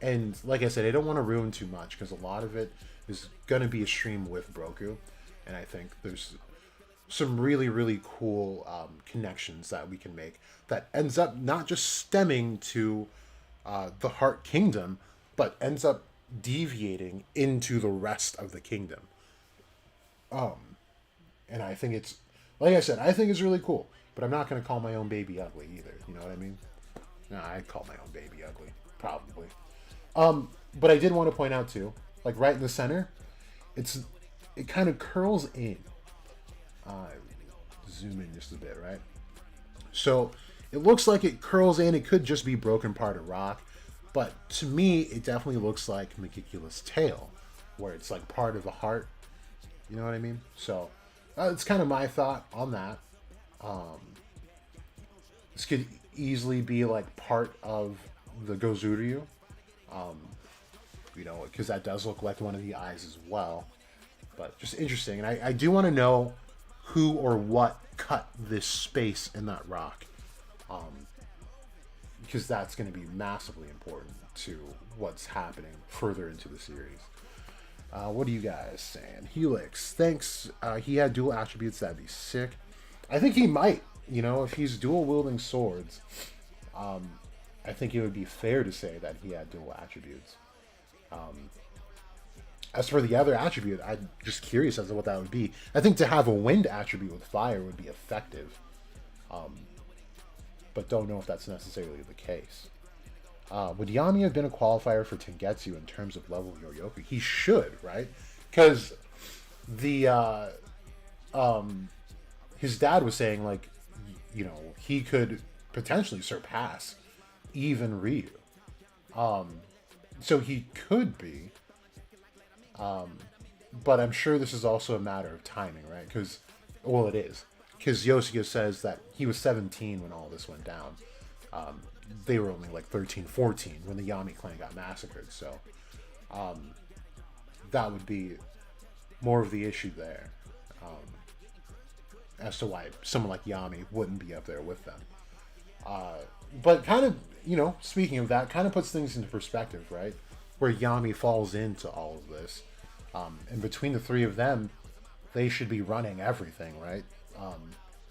And like I said, I don't want to ruin too much because a lot of it is going to be a stream with Broku. And I think there's some really, really cool connections that we can make that ends up not just stemming to the Heart Kingdom, but ends up deviating into the rest of the kingdom. And I think it's, like I said, I think it's really cool. But I'm not going to call my own baby ugly either. You know what I mean? Nah, I'd call my own baby ugly. Probably. But I did want to point out too, like right in the center, it kind of curls in. Zoom in just a bit, right? So it looks like it curls in. It could just be broken part of rock. But to me, it definitely looks like Megicula's tail, where it's like part of the heart. You know what I mean? So it's kind of my thought on that. This could easily be like part of the Gozuryu, because that does look like one of the eyes as well. But just interesting, and I do want to know who or what cut this space in that rock, because that's going to be massively important to what's happening further into the series. What are you guys saying? Helix, thanks. He had dual attributes. That'd be sick. I think he might. You know, if he's dual wielding swords, I think it would be fair to say that he had dual attributes. As for the other attribute, I'm just curious as to what that would be. I think to have a wind attribute with fire would be effective, but don't know if that's necessarily the case. Would Yami have been a qualifier for Tengetsu in terms of level of Yoryoku? He should, right? Because the his dad was saying, like, you know, he could potentially surpass even Ryu. So he could be. But I'm sure this is also a matter of timing, right? Because, well, it is. Because Yosuke says that he was 17 when all this went down. They were only like 13, 14 when the Yami clan got massacred. So that would be more of the issue there. As to why someone like Yami wouldn't be up there with them. But kind of, you know, speaking of that, kind of puts things into perspective, right? Where Yami falls into all of this. And between the three of them, they should be running everything, right?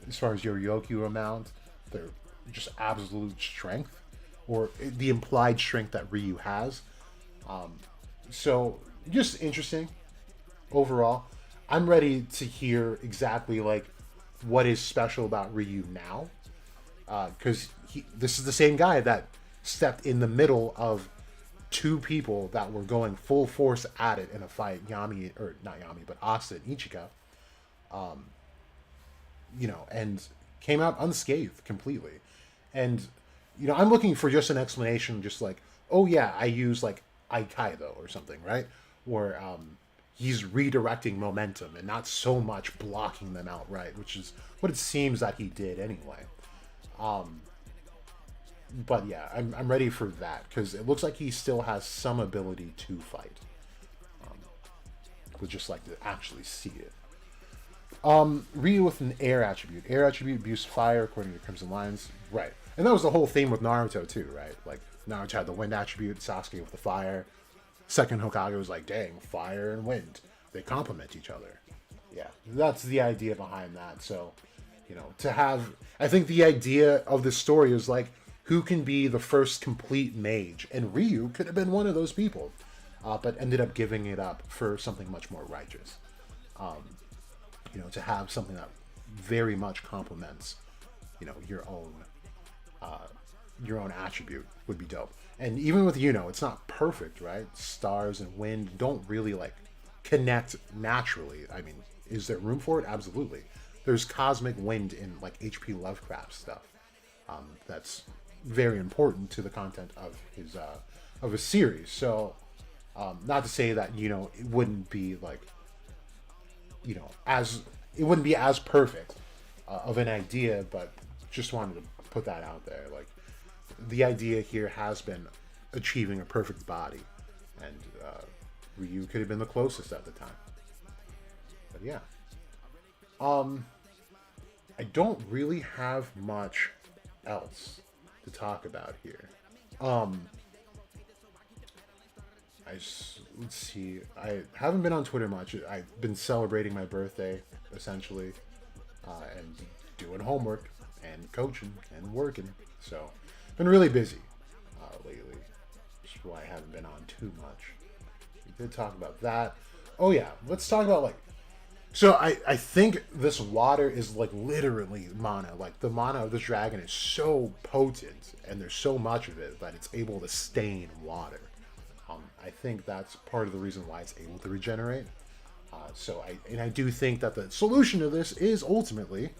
As far as Yoryoku amount, they're just absolute strength, or the implied strength that Ryu has. So just interesting overall. I'm ready to hear exactly like what is special about Ryu now, because this is the same guy that stepped in the middle of two people that were going full force at it in a fight, Yami, or not Yami, but Asta and Ichika, you know, and came out unscathed completely. And, you know, I'm looking for just an explanation, just like, oh yeah, I use like Aikaido or something, right? Or he's redirecting momentum and not so much blocking them outright, which is what it seems that he did anyway. But yeah, I'm ready for that, because it looks like he still has some ability to fight. Would just like to actually see it. Ryu with an air attribute. Air attribute boosts fire according to Crimson Lions. Right. And that was the whole theme with Naruto too, right? Like, Naruto had the wind attribute, Sasuke with the fire. Second Hokage was like, dang, fire and wind. They complement each other. Yeah, that's the idea behind that. So, you know, to have... I think the idea of this story is like, who can be the first complete mage? And Ryu could have been one of those people, but ended up giving it up for something much more righteous. You know, to have something that very much complements, you know, your own attribute would be dope. And even with, you know, it's not perfect, right? Stars and wind don't really like connect naturally. I mean, is there room for it? Absolutely. There's cosmic wind in like H.P. Lovecraft stuff. That's very important to the content of his series. So, not to say that, you know, it wouldn't be like, you know, it wouldn't be as perfect of an idea, but just wanted to put that out there. Like, the idea here has been achieving a perfect body, and Ryu could have been the closest at the time. But yeah, I don't really have much else to talk about here. Let's see. I haven't been on Twitter much. I've been celebrating my birthday, essentially, and doing homework and coaching and working. So, been really busy lately, which is why I haven't been on too much. We did talk about that. Oh yeah, let's talk about like... So I think this water is like literally mana. Like, the mana of this dragon is so potent, and there's so much of it that it's able to stain water. I think that's part of the reason why it's able to regenerate. I do think that the solution to this is ultimately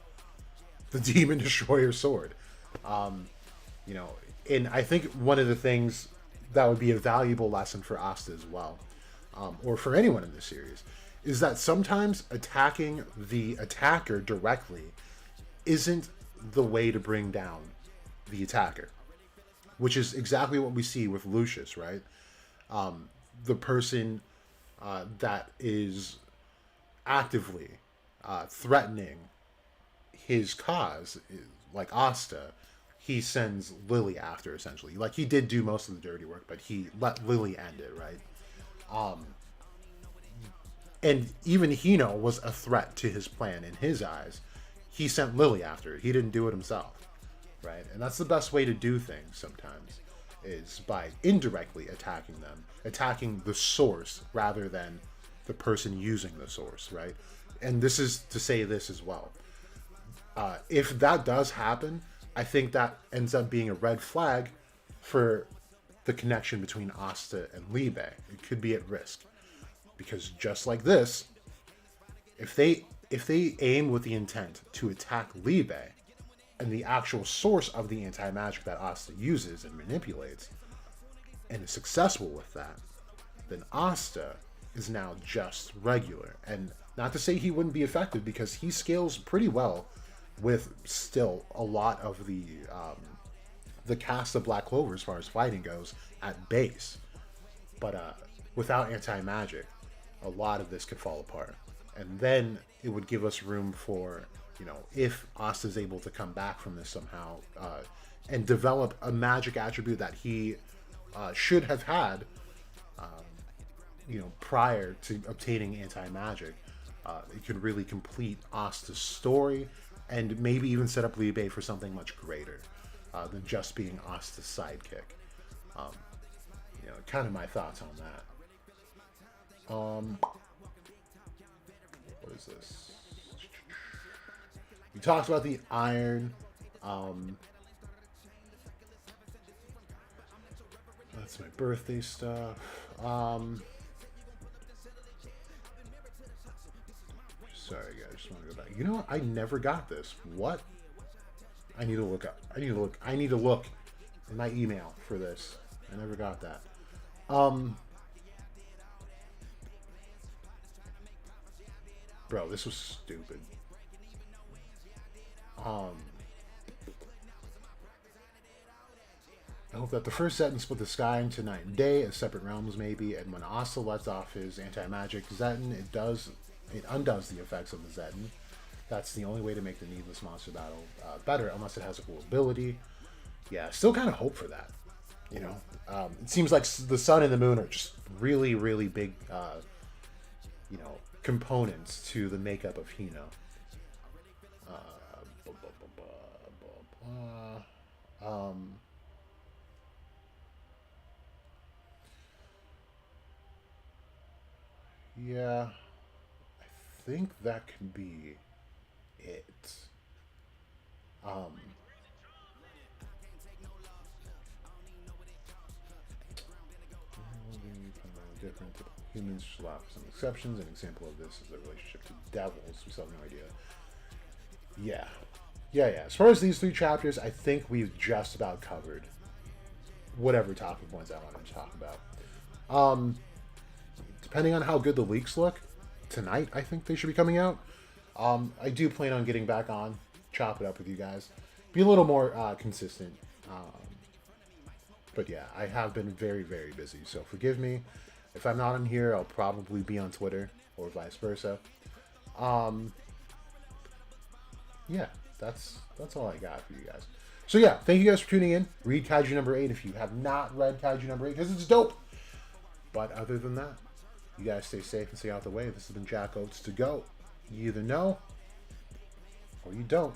the Demon Destroyer sword. You know, and I think one of the things that would be a valuable lesson for Asta as well, or for anyone in this series, is that sometimes attacking the attacker directly isn't the way to bring down the attacker, which is exactly what we see with Lucius, right? The person that is actively threatening his cause, like Asta, he sends Lily after, essentially. Like, he did do most of the dirty work, but he let Lily end it, right? And even Hino was a threat to his plan in his eyes. He sent Lily after it. He didn't do it himself, right? And that's the best way to do things sometimes, is by indirectly attacking them, attacking the source rather than the person using the source, right? And this is to say this as well. If that does happen, I think that ends up being a red flag for the connection between Asta and Libe. It could be at risk. Because just like this, if they aim with the intent to attack Libe, and the actual source of the anti-magic that Asta uses and manipulates, and is successful with that, then Asta is now just regular. And not to say he wouldn't be effective, because he scales pretty well with still a lot of the cast of Black Clover as far as fighting goes at base. But without anti-magic, a lot of this could fall apart. And then it would give us room for, if Asta's able to come back from this somehow and develop a magic attribute that he should have had, prior to obtaining anti-magic, it could really complete Asta's story and maybe even set up Libe for something much greater than just being Asta's sidekick. Kind of my thoughts on that. What is this? We talked about the iron. That's my birthday stuff. Sorry, guys. Just want to go back. You know what? I never got this. What? I need to look up. I need to look in my email for this. I never got that. Bro, this was stupid. I hope that the first Zetan split the sky into night and day as separate realms, maybe, and when Asta lets off his anti-magic Zetan, it undoes the effects of the Zetan. That's the only way to make the needless monster battle better, unless it has a cool ability. Yeah, still kind of hope for that. It seems like the sun and the moon are just really, really big, components to the makeup of Hino. Yeah, I think that can be it. Different humans shall have some exceptions. An example of this is the relationship to devils. We still have no idea. Yeah. As far as these 3 chapters, I think we've just about covered whatever topic points I wanted to talk about. Depending on how good the leaks look, tonight I think they should be coming out. I do plan on getting back on, chop it up with you guys, be a little more consistent. But yeah, I have been very, very busy, so forgive me. If I'm not on here, I'll probably be on Twitter, or vice versa. Yeah, that's all I got for you guys. So yeah, thank you guys for tuning in. Read Kaiju number 8 if you have not read Kaiju number 8, because it's dope. But other than that, you guys stay safe and stay out the way. This has been Jack Oates to go. You either know, or you don't.